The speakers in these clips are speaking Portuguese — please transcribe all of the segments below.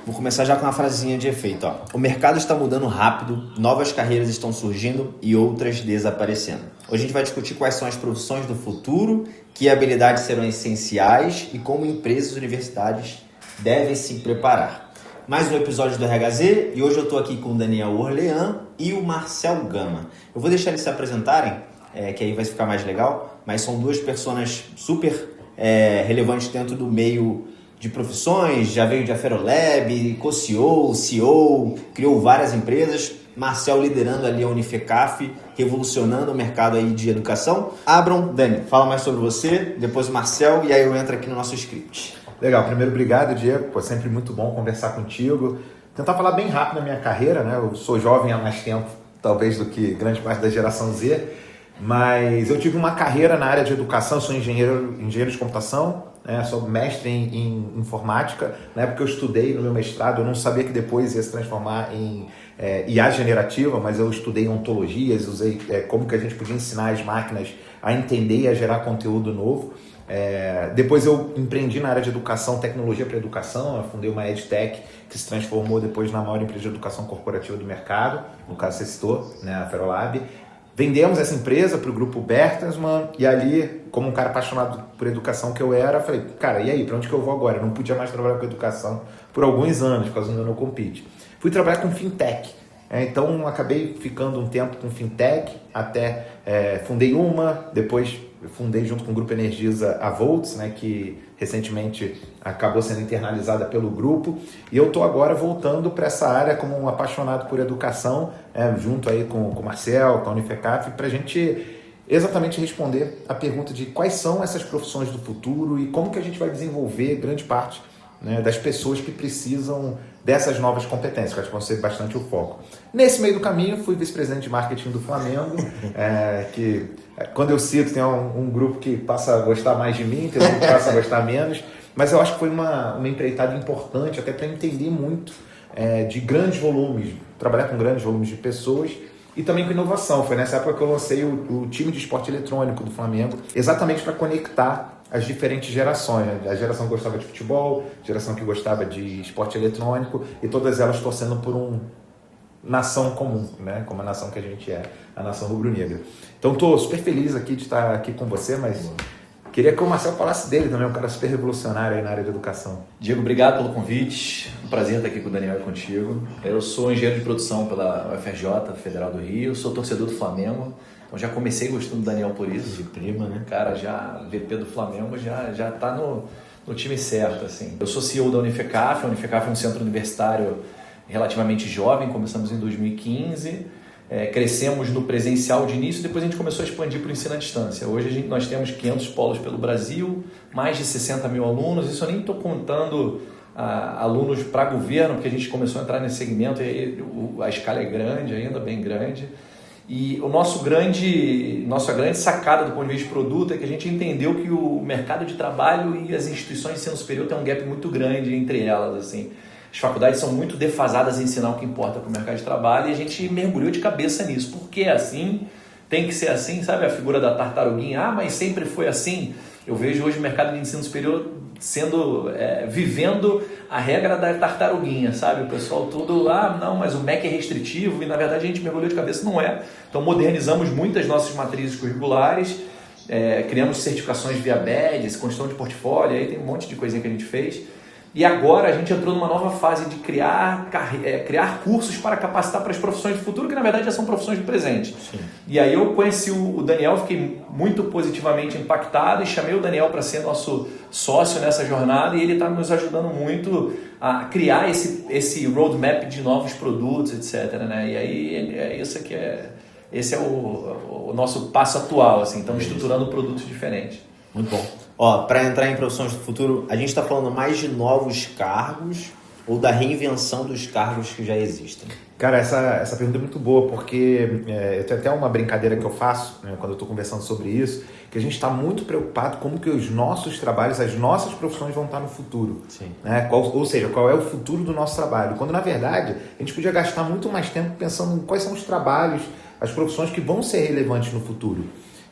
Vou começar já com uma frasezinha de efeito. Ó. O mercado está mudando rápido, novas carreiras estão surgindo e outras desaparecendo. Hoje a gente vai discutir quais são as profissões do futuro, que habilidades serão essenciais e como empresas e universidades devem se preparar. Mais um episódio do RHZ e hoje eu estou aqui com o Daniel Orlean e o Marcel Gama. Eu vou deixar eles se apresentarem, que aí vai ficar mais legal, mas são duas personas super relevantes dentro do meio de profissões, já veio de Aferolab, co-CEO, CEO, criou várias empresas. Marcel liderando ali a Unifecaf, revolucionando o mercado aí de educação. Abram, Dani, fala mais sobre você, depois o Marcel e aí eu entro aqui no nosso script. Legal, primeiro obrigado, Diego, pô, sempre muito bom conversar contigo. Tentar falar bem rápido da minha carreira, né? Eu sou jovem há mais tempo, talvez, do que grande parte da geração Z, mas eu tive uma carreira na área de educação, sou engenheiro de computação, né? Sou mestre em informática. Na época que eu estudei no meu mestrado, eu não sabia que depois ia se transformar em IA generativa, mas eu estudei ontologias, usei como que a gente podia ensinar as máquinas a entender e a gerar conteúdo novo. Depois eu empreendi na área de educação, tecnologia para educação, eu fundei uma EdTech que se transformou depois na maior empresa de educação corporativa do mercado, no caso você citou, né, a Aferolab. Vendemos essa empresa para o grupo Bertelsmann e ali, como um cara apaixonado por educação que eu era, falei, cara, e aí, para onde que eu vou agora? Eu não podia mais trabalhar com educação por alguns anos, por causa do meu compete. Fui trabalhar com fintech. Então, acabei ficando um tempo com fintech, até fundei uma, depois fundei junto com o Grupo Energisa a Volts, né, que recentemente acabou sendo internalizada pelo grupo, e eu estou agora voltando para essa área como um apaixonado por educação, junto aí com o Marcel, com a Unifecaf, para a gente exatamente responder a pergunta de quais são essas profissões do futuro e como que a gente vai desenvolver grande parte, né, das pessoas que precisam dessas novas competências, que acho que vão ser bastante o foco. Nesse meio do caminho, fui vice-presidente de marketing do Flamengo, que quando eu cito tem um grupo que passa a gostar mais de mim, tem um grupo que passa a gostar menos, mas eu acho que foi uma empreitada importante até para entender muito de grandes volumes, trabalhar com grandes volumes de pessoas e também com inovação. Foi nessa época que eu lancei o time de esporte eletrônico do Flamengo, exatamente para conectar as diferentes gerações, né? A geração que gostava de futebol, a geração que gostava de esporte eletrônico e todas elas torcendo por uma nação comum, né? Como a nação que a gente é, a nação rubro-negra. Então estou super feliz aqui de estar aqui com você, mas queria que o Marcel falasse dele também, um cara super revolucionário aí na área de educação. Diego, obrigado pelo convite, um prazer estar aqui com o Daniel e contigo. Eu sou engenheiro de produção pela UFRJ, Federal do Rio, sou torcedor do Flamengo. Então já comecei gostando do Daniel por isso. De prima, né? Cara, já VP do Flamengo já tá no time certo, assim. Eu sou CEO da Unifecaf. A Unifecaf é um centro universitário relativamente jovem, começamos em 2015. Crescemos no presencial de início, depois a gente começou a expandir para o ensino à distância. Hoje nós temos 500 polos pelo Brasil, mais de 60 mil alunos. Isso eu nem estou contando alunos para governo, porque a gente começou a entrar nesse segmento e a escala é grande, ainda bem grande. E nossa grande sacada do ponto de vista de produto é que a gente entendeu que o mercado de trabalho e as instituições de ensino superior tem um gap muito grande entre elas, assim. As faculdades são muito defasadas em ensinar o que importa para o mercado de trabalho e a gente mergulhou de cabeça nisso. Por que é assim? Tem que ser assim, sabe? A figura da tartaruguinha, mas sempre foi assim. Eu vejo hoje o mercado de ensino superior vivendo a regra da tartaruguinha, sabe? O pessoal todo, não, mas o MEC é restritivo e na verdade a gente mergulhou de cabeça, não é. Então modernizamos muitas nossas matrizes curriculares, criamos certificações via badges, construção de portfólio, aí tem um monte de coisinha que a gente fez. E agora a gente entrou numa nova fase de criar cursos para capacitar para as profissões do futuro, que na verdade já são profissões do presente. Sim. E aí eu conheci o Daniel, fiquei muito positivamente impactado e chamei o Daniel para ser nosso sócio nessa jornada e ele está nos ajudando muito a criar esse roadmap de novos produtos, etc. Né? E aí esse é o nosso passo atual, assim, estamos estruturando produtos diferentes. Muito bom. Para entrar em profissões do futuro, a gente está falando mais de novos cargos ou da reinvenção dos cargos que já existem? Cara, essa pergunta é muito boa, porque eu tenho até uma brincadeira que eu faço, né, quando eu estou conversando sobre isso, que a gente está muito preocupado como que os nossos trabalhos, as nossas profissões vão estar no futuro. Sim. Né? Ou seja, qual é o futuro do nosso trabalho. Quando, na verdade, a gente podia gastar muito mais tempo pensando em quais são os trabalhos, as profissões que vão ser relevantes no futuro.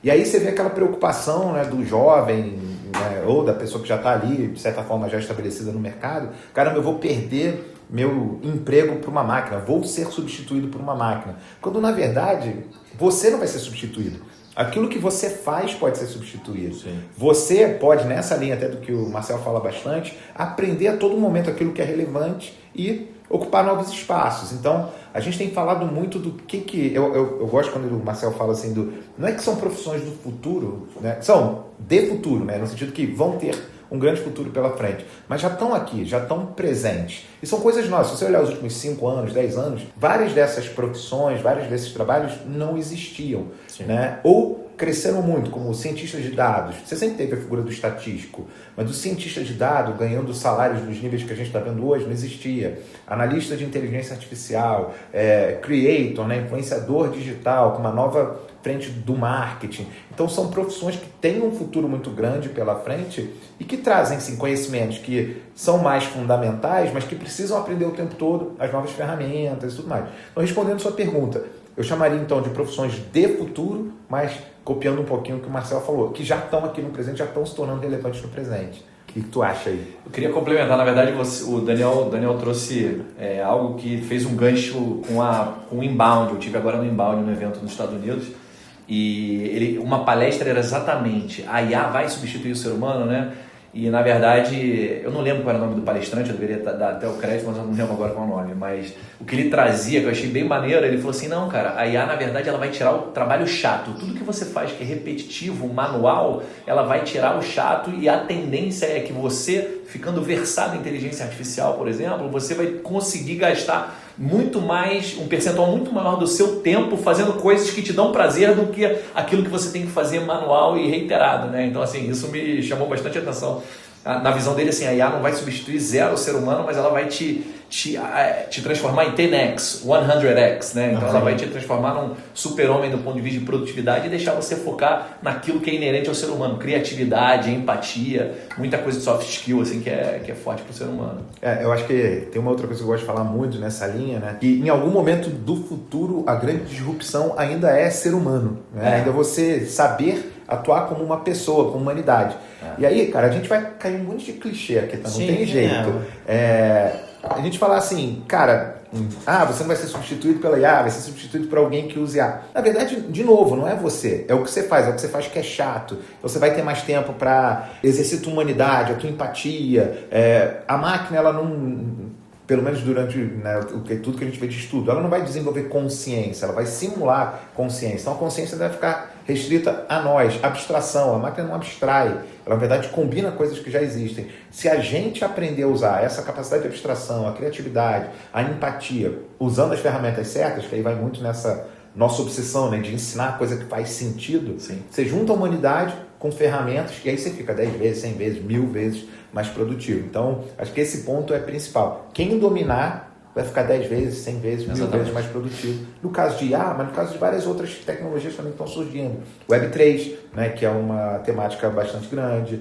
E aí você vê aquela preocupação, né, do jovem, né, ou da pessoa que já está ali, de certa forma já estabelecida no mercado. Caramba, eu vou perder meu emprego para uma máquina, vou ser substituído por uma máquina. Quando, na verdade, você não vai ser substituído. Aquilo que você faz pode ser substituído. Sim. Você pode, nessa linha até do que o Marcel fala bastante, aprender a todo momento aquilo que é relevante e ocupar novos espaços. Então, a gente tem falado muito do que eu gosto quando o Marcel fala assim, não é que são profissões do futuro, né? São de futuro, né? No sentido que vão ter um grande futuro pela frente, mas já estão aqui, já estão presentes. E são coisas nossas. Se você olhar os últimos 5 anos, 10 anos, várias dessas profissões, vários desses trabalhos não existiam, né? Ou cresceram muito, como cientistas de dados. Você sempre teve a figura do estatístico, mas do cientista de dados ganhando salários nos níveis que a gente está vendo hoje não existia. Analista de inteligência artificial, creator, né? Influenciador digital, com uma nova frente do marketing. Então são profissões que têm um futuro muito grande pela frente e que trazem sim conhecimentos que são mais fundamentais, mas que precisam aprender o tempo todo as novas ferramentas e tudo mais. Então, respondendo a sua pergunta, eu chamaria então de profissões de futuro, mas copiando um pouquinho o que o Marcel falou, que já estão aqui no presente, já estão se tornando relevantes no presente. O que tu acha aí? Eu queria complementar, na verdade, o Daniel trouxe algo que fez um gancho com o Inbound. Eu tive agora no Inbound, no evento nos Estados Unidos, e uma palestra era exatamente a IA vai substituir o ser humano, né? E, na verdade, eu não lembro qual era o nome do palestrante, eu deveria dar até o crédito, mas eu não lembro agora qual é o nome. Mas o que ele trazia, que eu achei bem maneiro, ele falou assim, não, cara, a IA, na verdade, ela vai tirar o trabalho chato. Tudo que você faz que é repetitivo, manual, ela vai tirar o chato e a tendência é que você, ficando versado em inteligência artificial, por exemplo, você vai conseguir gastar muito mais, um percentual muito maior do seu tempo fazendo coisas que te dão prazer do que aquilo que você tem que fazer manual e reiterado, né? Então, assim, isso me chamou bastante atenção. Na visão dele, assim, a IA não vai substituir zero o ser humano, mas ela vai te transformar em 10x, 100x, né? Então ela vai te transformar num super-homem do ponto de vista de produtividade e deixar você focar naquilo que é inerente ao ser humano, criatividade, empatia, muita coisa de soft skill, assim, que é forte para o ser humano. Eu acho que tem uma outra coisa que eu gosto de falar muito nessa linha, né? Que em algum momento do futuro a grande disrupção ainda é ser humano, né? Ainda você saber atuar como uma pessoa, como humanidade. E aí, cara, a gente vai cair um monte de clichê aqui, tá? Não tem jeito. A gente falar assim, cara, você não vai ser substituído pela IA, vai ser substituído por alguém que use IA. Na verdade, de novo, não é você, é o que você faz que é chato. Você vai ter mais tempo para exercer tua humanidade, a tua empatia. A máquina, ela não... Pelo menos durante, né, tudo que a gente vê de estudo, ela não vai desenvolver consciência, ela vai simular consciência. Então a consciência deve ficar restrita a nós, abstração. A máquina não abstrai, ela na verdade combina coisas que já existem. Se a gente aprender a usar essa capacidade de abstração, a criatividade, a empatia, usando as ferramentas certas, que aí vai muito nessa nossa obsessão, né, de ensinar coisa que faz sentido, sim, você junta a humanidade com ferramentas e aí você fica 10 vezes, 100 vezes, 1000 vezes mais produtivo. Então, acho que esse ponto é principal. Quem dominar vai ficar 10 vezes, 100 vezes, 1000 vezes mais produtivo. No caso de IA, mas no caso de várias outras tecnologias também estão surgindo. Web3, né, que é uma temática bastante grande,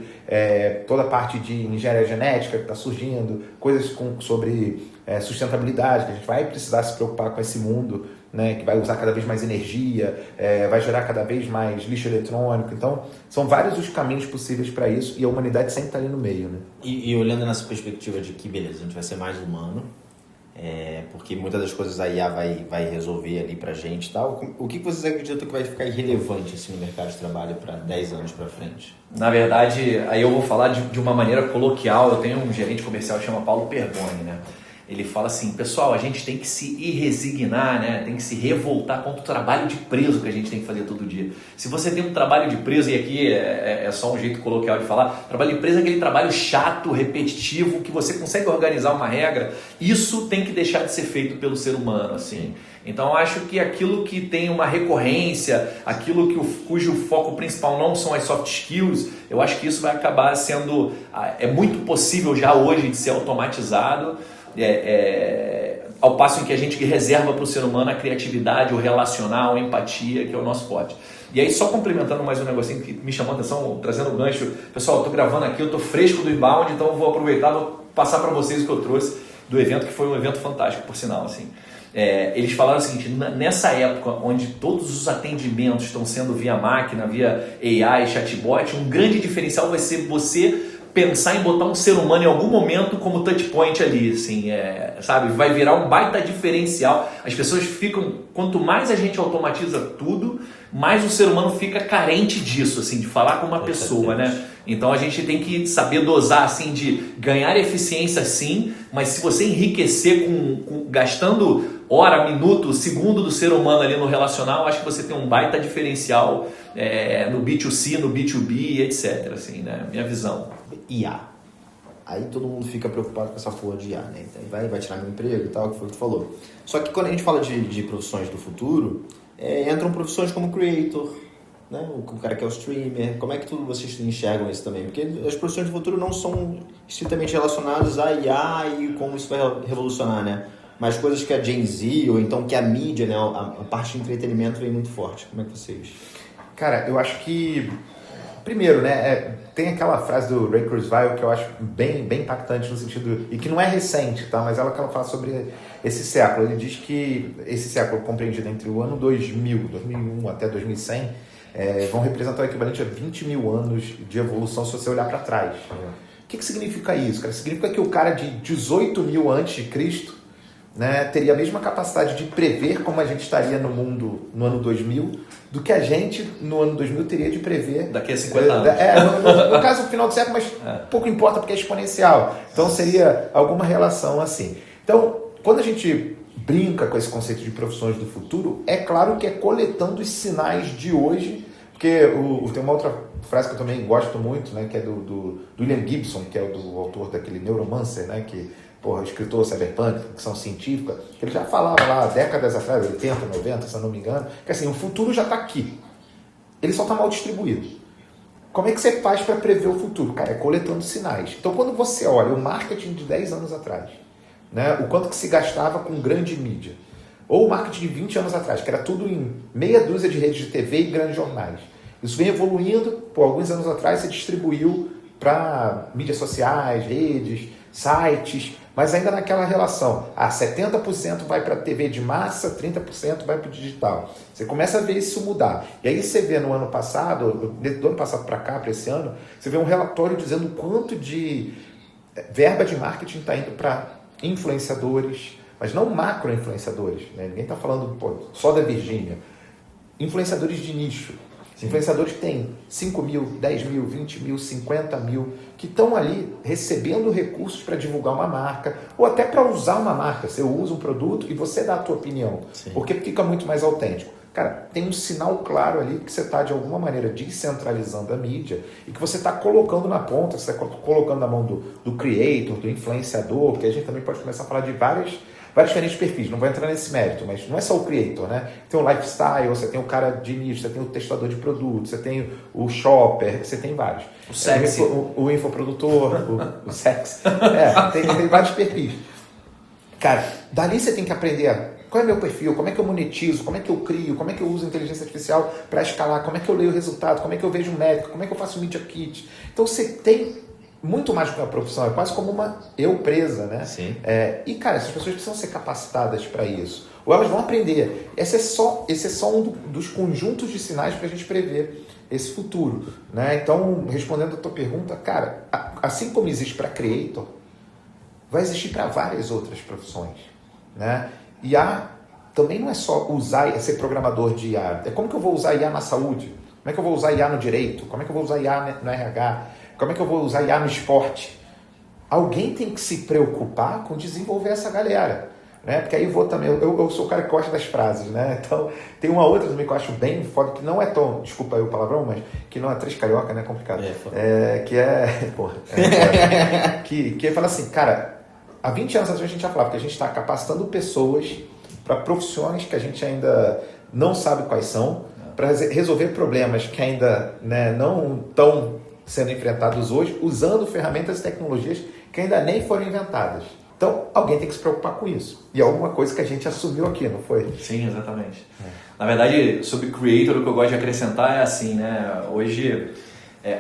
toda a parte de engenharia genética que está surgindo, coisas sobre sustentabilidade, que a gente vai precisar se preocupar com esse mundo, né, que vai usar cada vez mais energia, vai gerar cada vez mais lixo eletrônico. Então, são vários os caminhos possíveis para isso e a humanidade sempre está ali no meio, né? E olhando nessa perspectiva de que, beleza, a gente vai ser mais humano, porque muitas das coisas a IA vai resolver ali pra gente e tal. O que vocês acreditam que vai ficar irrelevante assim, no mercado de trabalho para 10 anos para frente? Na verdade, aí eu vou falar de uma maneira coloquial. Eu tenho um gerente comercial que chama Paulo Pergoni, né? Ele fala assim, pessoal, a gente tem que se resignar, né? Tem que se revoltar contra o trabalho de preso que a gente tem que fazer todo dia. Se você tem um trabalho de preso, e aqui é só um jeito coloquial de falar, trabalho de preso é aquele trabalho chato, repetitivo, que você consegue organizar uma regra, isso tem que deixar de ser feito pelo ser humano, assim. Então, eu acho que aquilo que tem uma recorrência, aquilo cujo foco principal não são as soft skills, eu acho que isso vai acabar sendo... É muito possível já hoje de ser automatizado, ao passo em que a gente reserva para o ser humano a criatividade, o relacional, a empatia, que é o nosso forte. E aí, só complementando mais um negocinho que me chamou a atenção, trazendo o gancho, pessoal, eu estou gravando aqui, eu estou fresco do Inbound, então eu vou aproveitar, vou passar para vocês o que eu trouxe do evento, que foi um evento fantástico, por sinal, assim. Eles falaram o seguinte, nessa época onde todos os atendimentos estão sendo via máquina, via AI, chatbot, um grande diferencial vai ser você pensar em botar um ser humano em algum momento como touch point ali, assim, sabe? Vai virar um baita diferencial. As pessoas ficam, quanto mais a gente automatiza tudo, mais o ser humano fica carente disso, assim, de falar com uma pessoa, né? Então a gente tem que saber dosar, assim, de ganhar eficiência, sim, mas se você enriquecer gastando hora, minuto, segundo do ser humano ali no relacional, acho que você tem um baita diferencial no B2C, no B2B, etc. Assim, né? Minha visão. IA. Aí todo mundo fica preocupado com essa porra de IA, né? Então vai tirar meu emprego e tal, que foi o que tu falou. Só que quando a gente fala de profissões do futuro, entram profissões como creator, né? O cara que é o streamer. Como é que vocês enxergam isso também? Porque as profissões do futuro não são estritamente relacionadas a IA e como isso vai revolucionar, né? Mas coisas que a Gen Z, ou então que a mídia, né? A parte de entretenimento vem muito forte. Como é que vocês... Cara, eu acho que... Primeiro, né? Tem aquela frase do Ray Kurzweil que eu acho bem impactante no sentido... E que não é recente, tá? Mas ela fala sobre esse século. Ele diz que esse século compreendido entre o ano 2001 até 2100 vão representar o equivalente a 20 mil anos de evolução se você olhar para trás. O que significa isso, cara? Significa que o cara de 18 mil antes de Cristo, né, teria a mesma capacidade de prever como a gente estaria no mundo no ano 2000 do que a gente no ano 2000 teria de prever daqui a 50 anos. No caso, no final do século, mas pouco importa porque é exponencial. Então seria alguma relação assim. Então, quando a gente brinca com esse conceito de profissões do futuro, é claro que é coletando os sinais de hoje, porque tem uma outra frase que eu também gosto muito, né, que é do William Gibson, que é do autor daquele Neuromancer, né, que escritor cyberpunk, ficção científica, que ele já falava lá décadas atrás, 80, 90, se eu não me engano, que assim, o futuro já está aqui. Ele só está mal distribuído. Como é que você faz para prever o futuro? Cara, é coletando sinais. Então, quando você olha o marketing de 10 anos atrás, né, o quanto que se gastava com grande mídia, ou o marketing de 20 anos atrás, que era tudo em meia dúzia de redes de TV e grandes jornais. Isso vem evoluindo, alguns anos atrás você distribuiu para mídias sociais, redes, sites, mas ainda naquela relação, 70% vai para a TV de massa, 30% vai para o digital. Você começa a ver isso mudar. E aí você vê no ano passado, do ano passado para cá, para esse ano, você vê um relatório dizendo o quanto de verba de marketing está indo para influenciadores, mas não macro-influenciadores, né? Ninguém está falando só da Virgínia. Influenciadores de nicho. Influenciadores que têm 5 mil, 10 mil, 20 mil, 50 mil, que estão ali recebendo recursos para divulgar uma marca, ou até para usar uma marca. Você usa um produto e você dá a tua opinião, porque fica muito mais autêntico. Cara, tem um sinal claro ali que você está, de alguma maneira, descentralizando a mídia e que você está colocando na ponta, você está colocando na mão do creator, do influenciador, porque a gente também pode começar a falar de vários diferentes perfis, não vou entrar nesse mérito, mas não é só o creator, né? Tem o lifestyle, você tem o cara de nicho, você tem o testador de produtos, você tem o shopper, você tem vários. O sexy. O infoprodutor, o sexy. Tem vários perfis. Cara, dali você tem que aprender qual é o meu perfil, como é que eu monetizo, como é que eu crio, como é que eu uso inteligência artificial para escalar, como é que eu leio o resultado, como é que eu vejo métrica, como é que eu faço media kit. Então você tem muito mais do que uma profissão, é quase como uma empresa, né? Sim. E, cara, essas pessoas precisam ser capacitadas para isso. Ou elas vão aprender. Esse é só um dos conjuntos de sinais para a gente prever esse futuro, né? Então, respondendo a tua pergunta, cara, assim como existe para creator, vai existir para várias outras profissões, né? IA também não é só ser programador de IA. É como que eu vou usar IA na saúde? Como é que eu vou usar IA no direito? Como é que eu vou usar IA no RH? Como é que eu vou usar IA no esporte? Alguém tem que se preocupar com desenvolver essa galera, né? Porque aí eu vou também... Eu sou o cara que gosta das frases, né? Então, tem uma outra também que eu acho bem foda, que não é tão... Desculpa aí o palavrão, mas que não é três carioca, né? É complicado. Que fala assim, cara, há 20 anos atrás a gente já falava que a gente está capacitando pessoas para profissões que a gente ainda não sabe quais são, para resolver problemas que ainda, né, não estão sendo enfrentados hoje, usando ferramentas e tecnologias que ainda nem foram inventadas. Então, alguém tem que se preocupar com isso. E é alguma coisa que a gente assumiu aqui, não foi? Sim, exatamente. Na verdade, sobre creator, o que eu gosto de acrescentar é assim, né? Hoje,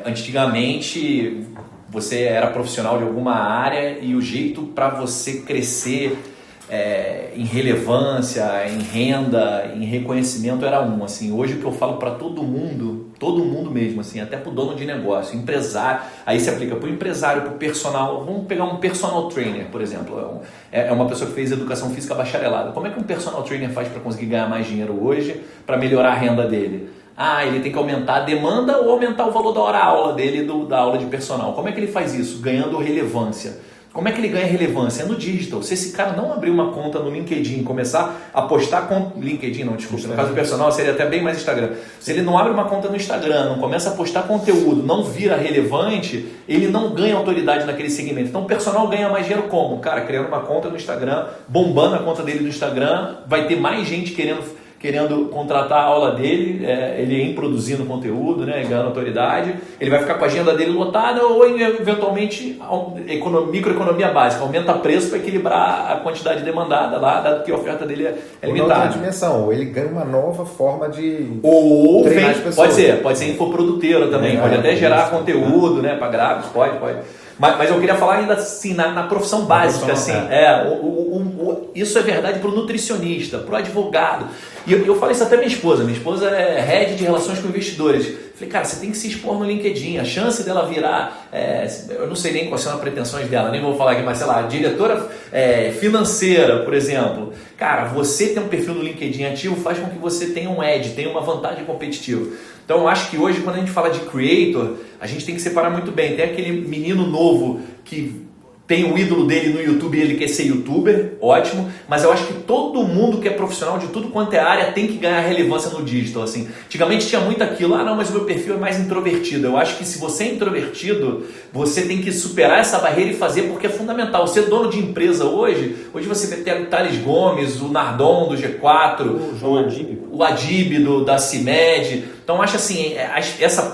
antigamente, você era profissional de alguma área e o jeito para você crescer em relevância, em renda, em reconhecimento era um. Assim, hoje o que eu falo para todo mundo mesmo, assim, até para o dono de negócio, empresário, aí se aplica para o empresário, para o personal. Vamos pegar um personal trainer, por exemplo, é uma pessoa que fez educação física bacharelada. Como é que um personal trainer faz para conseguir ganhar mais dinheiro hoje, para melhorar a renda dele? Ele tem que aumentar a demanda ou aumentar o valor da hora-aula dele, da aula de personal. Como é que ele faz isso? Ganhando relevância. Como é que ele ganha relevância? É no digital. Se esse cara não abrir uma conta no LinkedIn, começar a postar com LinkedIn, não, desculpa, no caso do personal seria até bem mais Instagram. Se ele não abre uma conta no Instagram, não começa a postar conteúdo, não vira relevante, ele não ganha autoridade naquele segmento. Então o personal ganha mais dinheiro como? Cara, criando uma conta no Instagram, bombando a conta dele no Instagram, vai ter mais gente querendo contratar a aula dele, ele produzindo conteúdo, né, ganhando autoridade, ele vai ficar com a agenda dele lotada ou eventualmente microeconomia básica, aumenta preço para equilibrar a quantidade demandada lá, dado que a oferta dele é limitada. Outra dimensão, ou ele ganha uma nova forma de treinar as pessoas. Pode ser infoproduteiro também, pode até gerar conteúdo, né, para gráficos, pode. Mas eu queria falar ainda assim, na profissão básica, assim, isso é verdade para o nutricionista, para o advogado. E eu falo isso até minha esposa é head de relações com investidores. Falei, cara, você tem que se expor no LinkedIn, a chance dela virar, eu não sei nem quais são as pretensões dela, nem vou falar aqui, mas sei lá, diretora financeira, por exemplo. Cara, você ter um perfil no LinkedIn ativo faz com que você tenha um edge, tenha uma vantagem competitiva. Então eu acho que hoje, quando a gente fala de creator, a gente tem que separar muito bem. Tem aquele menino novo que tem o ídolo dele no YouTube e ele quer ser youtuber, ótimo, mas eu acho que todo mundo que é profissional de tudo quanto é área tem que ganhar relevância no digital. Assim. Antigamente tinha muito aquilo, não, mas o meu perfil é mais introvertido. Eu acho que se você é introvertido, você tem que superar essa barreira e fazer, porque é fundamental. Ser dono de empresa hoje você vê o Thales Gomes, o Nardon do G4, o Adib da CIMED. Então acho assim,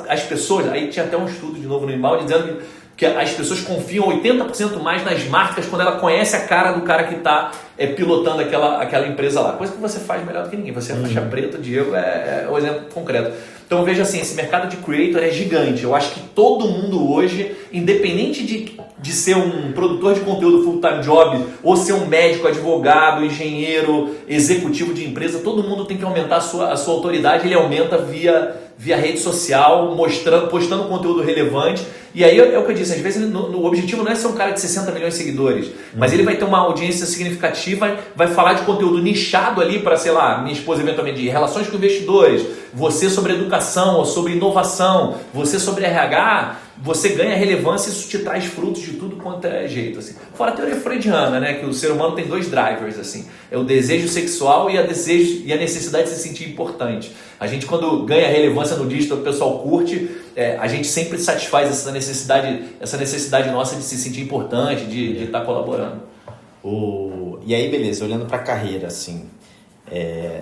as pessoas, aí tinha até um estudo de novo no Inbound dizendo que as pessoas confiam 80% mais nas marcas quando ela conhece a cara do cara que está pilotando aquela empresa lá. Coisa que você faz melhor do que ninguém. Você é faixa preta, o Diego é o exemplo concreto. Então veja assim, esse mercado de creator é gigante. Eu acho que todo mundo hoje, independente de ser um produtor de conteúdo full-time job, ou ser um médico, advogado, engenheiro, executivo de empresa, todo mundo tem que aumentar a sua autoridade. Ele aumenta via rede social, postando conteúdo relevante. E aí é o que eu disse, às vezes o objetivo não é ser um cara de 60 milhões de seguidores, mas ele vai ter uma audiência significativa, vai falar de conteúdo nichado ali para, sei lá, minha esposa eventualmente de relações com investidores, você sobre educação ou sobre inovação, você sobre RH, você ganha relevância e isso te traz frutos de tudo quanto é jeito. Assim. Fora a teoria freudiana, né, que o ser humano tem dois drivers, assim, é o desejo sexual e a necessidade de se sentir importante. A gente, quando ganha relevância no digital, o pessoal curte, a gente sempre satisfaz essa necessidade nossa de se sentir importante, de estar colaborando. E aí, beleza, olhando para a carreira, assim,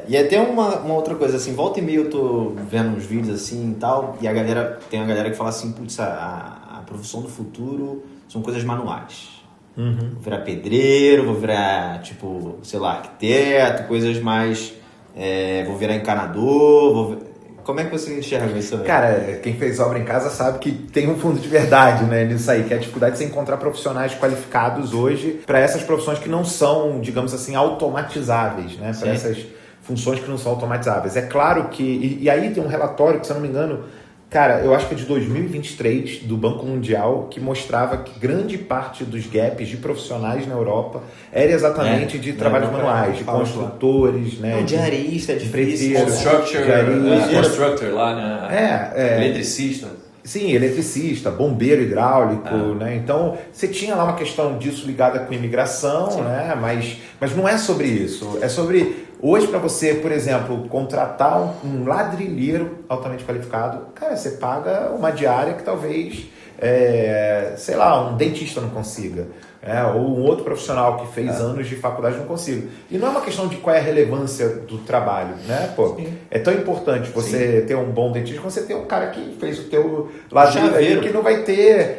e até uma outra coisa, assim, volta e meia eu tô vendo uns vídeos assim e tal, e tem uma galera que fala assim, putz, a profissão do futuro são coisas manuais. Vou virar pedreiro, vou virar, tipo, sei lá, arquiteto, coisas mais... vou virar encanador, Como é que você enxerga isso aí? Cara, quem fez obra em casa sabe que tem um fundo de verdade, né, nisso aí, que é a dificuldade de você encontrar profissionais qualificados hoje para essas profissões que não são, digamos assim, automatizáveis, né, para essas funções que não são automatizáveis. É claro que, e aí tem um relatório que, se eu não me engano, cara, eu acho que é de 2023, do Banco Mundial, que mostrava que grande parte dos gaps de profissionais na Europa era exatamente de trabalhos manuais, de construtores, né? Diarista, de fregueiro, constructor lá, né? Eletricista. Sim, eletricista, bombeiro hidráulico, né? Então, você tinha lá uma questão disso ligada com imigração, né? Mas não é sobre isso. É sobre... Hoje, para você, por exemplo, contratar um ladrilheiro altamente qualificado, cara, você paga uma diária que talvez, sei lá, um dentista não consiga. Ou um outro profissional que fez anos de faculdade não consiga. E não é uma questão de qual é a relevância do trabalho, né? Pô, é tão importante você ter um bom dentista quando você tem um cara que fez o teu ladrilho aí, que não vai ter...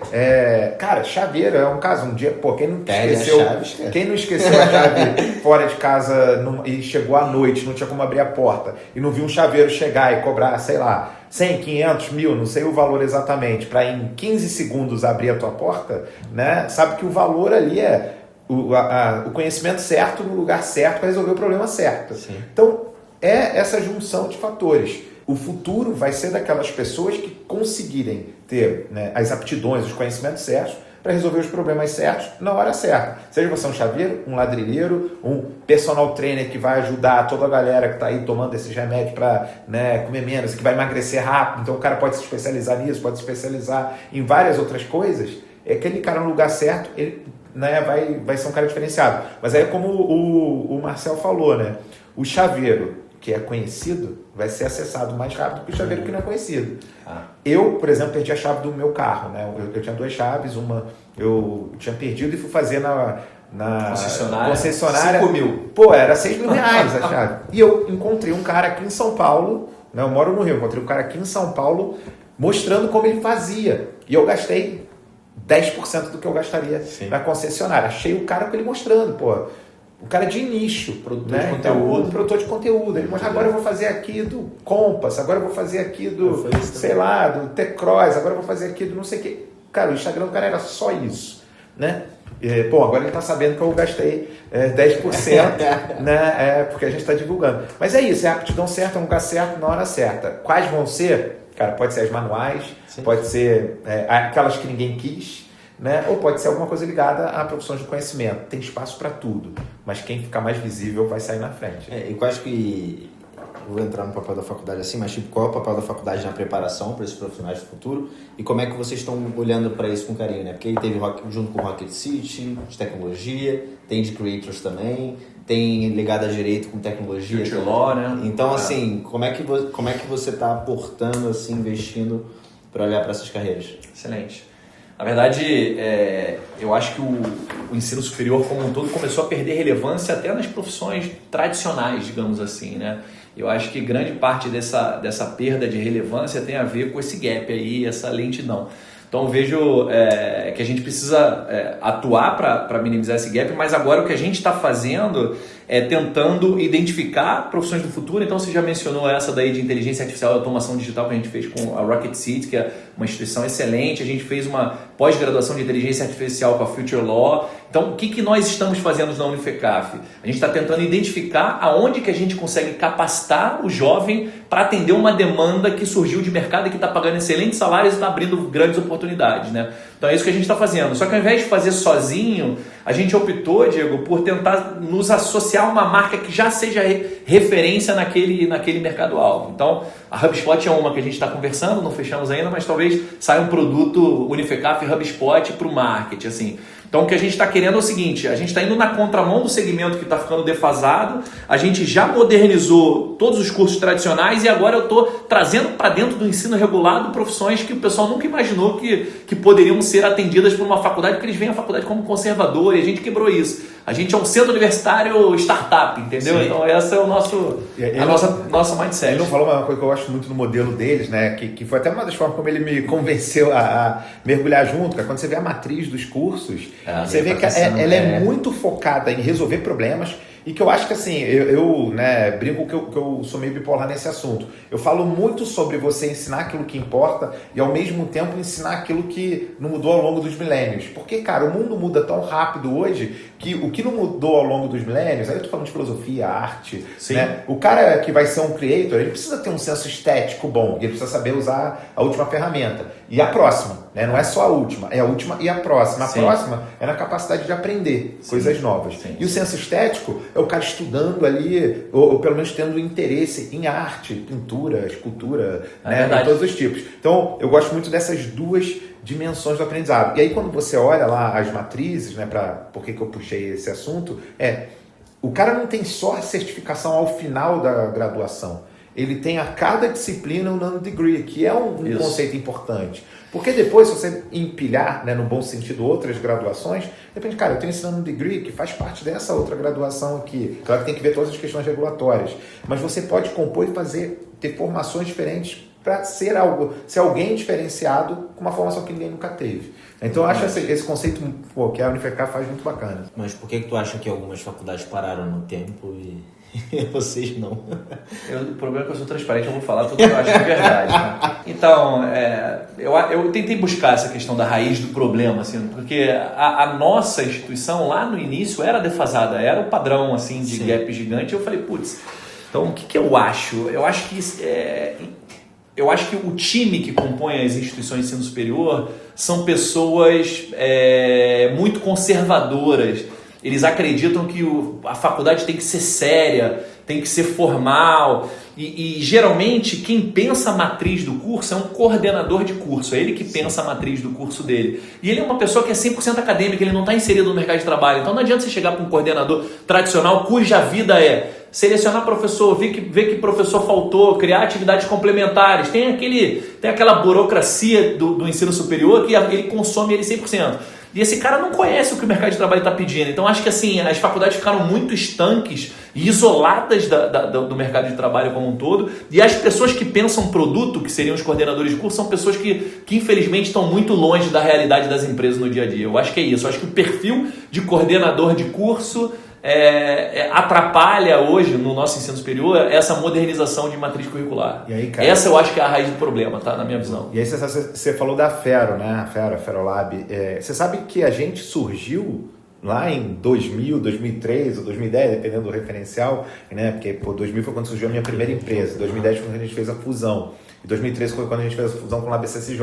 cara, chaveiro é um caso. Um dia, pô, quem não esqueceu a chave fora de casa e chegou à noite, não tinha como abrir a porta, e não viu um chaveiro chegar e cobrar, sei lá, 100, 500 mil, não sei o valor exatamente, para em 15 segundos abrir a tua porta, né? Sabe que o valor ali é o conhecimento certo no lugar certo para resolver o problema certo. Sim. Então, é essa junção de fatores. O futuro vai ser daquelas pessoas que conseguirem ter, né, as aptidões, os conhecimentos certos para resolver os problemas certos na hora certa. Seja você um chaveiro, um ladrilheiro, um personal trainer que vai ajudar toda a galera que está aí tomando esses remédios para, né, comer menos, que vai emagrecer rápido. Então o cara pode se especializar nisso, pode se especializar em várias outras coisas. É aquele cara no lugar certo, ele, né, vai ser um cara diferenciado. Mas aí, como o Marcel falou, né, o chaveiro que é conhecido vai ser acessado mais rápido que o chaveiro que não é conhecido. Eu, por exemplo, perdi a chave do meu carro, né? Eu tinha 2 chaves, uma eu tinha perdido e fui fazer na concessionária. 5 mil. Pô, era 6 mil reais a chave. E eu encontrei um cara aqui em São Paulo, né? Eu moro no Rio, encontrei um cara aqui em São Paulo mostrando como ele fazia. E eu gastei 10% do que eu gastaria na concessionária. Achei o cara com ele mostrando, pô. O cara de nicho, produtor, né? de conteúdo. Então, produtor de conteúdo. Ele mostra, agora eu vou fazer aqui do Compass, agora eu vou fazer aqui do, sei lá, do T-Cross, agora eu vou fazer aqui do não sei o quê. Cara, o Instagram do cara era só isso, né? Bom, agora ele está sabendo que eu gastei 10%, né? Porque a gente está divulgando. Mas é isso, é a aptidão certa, no lugar certo, na hora certa. Quais vão ser? Cara, pode ser as manuais, pode ser aquelas que ninguém quis, né? Ou pode ser alguma coisa ligada a profissões de conhecimento. Tem espaço para tudo, mas quem ficar mais visível vai sair na frente. E quais que... Vou entrar no papel da faculdade assim, mas tipo, qual é o papel da faculdade na preparação para esses profissionais do futuro e como é que vocês estão olhando para isso com carinho, né? Porque aí teve junto com o Rocket City, de tecnologia, tem de creators também, tem ligado a direito com tecnologia. Future Law, né? Então, assim, como é que você está aportando, assim, investindo para olhar para essas carreiras? Excelente. Na verdade, eu acho que o ensino superior como um todo começou a perder relevância até nas profissões tradicionais, digamos assim, né? Eu acho que grande parte dessa perda de relevância tem a ver com esse gap aí, essa lentidão. Então eu vejo que a gente precisa atuar para minimizar esse gap, mas agora o que a gente está fazendo é tentando identificar profissões do futuro. Então você já mencionou essa daí de inteligência artificial e automação digital que a gente fez com a Rocket City, que é uma instituição excelente. A gente fez uma pós-graduação de inteligência artificial com a Future Law. Então o que nós estamos fazendo na Unifecaf? A gente está tentando identificar aonde que a gente consegue capacitar o jovem para atender uma demanda que surgiu de mercado e que está pagando excelentes salários e está abrindo grandes oportunidades, né? Então é isso que a gente está fazendo. Só que ao invés de fazer sozinho, a gente optou, Diego, por tentar nos associar a uma marca que já seja referência naquele mercado-alvo. Então, a HubSpot é uma que a gente está conversando, não fechamos ainda, mas talvez saia um produto Unifecaf HubSpot para o marketing, assim. Então, o que a gente está querendo é o seguinte, a gente está indo na contramão do segmento que está ficando defasado, a gente já modernizou todos os cursos tradicionais e agora eu estou trazendo para dentro do ensino regulado profissões que o pessoal nunca imaginou que poderiam ser atendidas por uma faculdade, porque eles veem a faculdade como conservadora e a gente quebrou isso. A gente é um centro universitário startup, entendeu? Sim. Então, esse é o nosso mindset. Ele não falou uma coisa que eu gosto muito no modelo deles, né? Que foi até uma das formas como ele me convenceu a mergulhar junto. Quando você vê a matriz dos cursos, você vê que ela é muito focada em resolver problemas. E que eu acho que assim, eu né, brinco que eu sou meio bipolar nesse assunto. Eu falo muito sobre você ensinar aquilo que importa e ao mesmo tempo ensinar aquilo que não mudou ao longo dos milênios. Porque, cara, o mundo muda tão rápido hoje que o que não mudou ao longo dos milênios, aí eu tô falando de filosofia, arte, né? O cara que vai ser um creator, ele precisa ter um senso estético bom, ele precisa saber usar a última ferramenta. E a próxima, né? Não é só a última, é a última e a próxima. A próxima é na capacidade de aprender coisas novas. E o senso estético é o cara estudando ali, ou pelo menos tendo interesse em arte, pintura, escultura, né, de todos os tipos. Então, eu gosto muito dessas duas dimensões do aprendizado. E aí, quando você olha lá as matrizes, né, por que eu puxei esse assunto, o cara não tem só a certificação ao final da graduação. Ele tem a cada disciplina um nano-degree, que é um conceito importante. Porque depois, se você empilhar, né, no bom sentido, outras graduações, depende, cara, eu tenho esse nano-degree que faz parte dessa outra graduação aqui. Claro que tem que ver todas as questões regulatórias. Mas você pode compor e ter formações diferentes para ser alguém diferenciado com uma formação que ninguém nunca teve. Então eu acho esse conceito que a Unificar faz muito bacana. Mas por que tu acha que algumas faculdades pararam no tempo e vocês não? O problema é que eu sou transparente, eu vou falar tudo que eu acho de verdade. Né? Então, eu tentei buscar essa questão da raiz do problema, assim, porque a nossa instituição lá no início era defasada, era o padrão assim, de gap gigante. Eu falei, putz, então o que eu acho? Eu acho que o time que compõe as instituições de ensino superior são pessoas muito conservadoras. Eles acreditam que a faculdade tem que ser séria, tem que ser formal. E geralmente quem pensa a matriz do curso é um coordenador de curso. É ele que pensa a matriz do curso dele. E ele é uma pessoa que é 100% acadêmica, ele não está inserido no mercado de trabalho. Então não adianta você chegar para um coordenador tradicional cuja vida é selecionar professor, ver que professor faltou, criar atividades complementares. Tem aquela burocracia do ensino superior que ele consome ele 100%. E esse cara não conhece o que o mercado de trabalho está pedindo. Então acho que assim, as faculdades ficaram muito estanques e isoladas do mercado de trabalho como um todo. E as pessoas que pensam produto, que seriam os coordenadores de curso, são pessoas que infelizmente estão muito longe da realidade das empresas no dia a dia. Eu acho que é isso. Eu acho que o perfil de coordenador de curso atrapalha hoje no nosso ensino superior essa modernização de matriz curricular. E aí, cara, essa eu acho que é a raiz do problema, tá? Na minha visão. E aí você falou da Fero, né? A Ferolab. Você sabe que a gente surgiu lá em 2000, 2003 ou 2010, dependendo do referencial, né? Porque 2000 foi quando surgiu a minha primeira empresa, 2010 foi quando a gente fez a fusão, e 2013 foi quando a gente fez a fusão com o LabCSJ.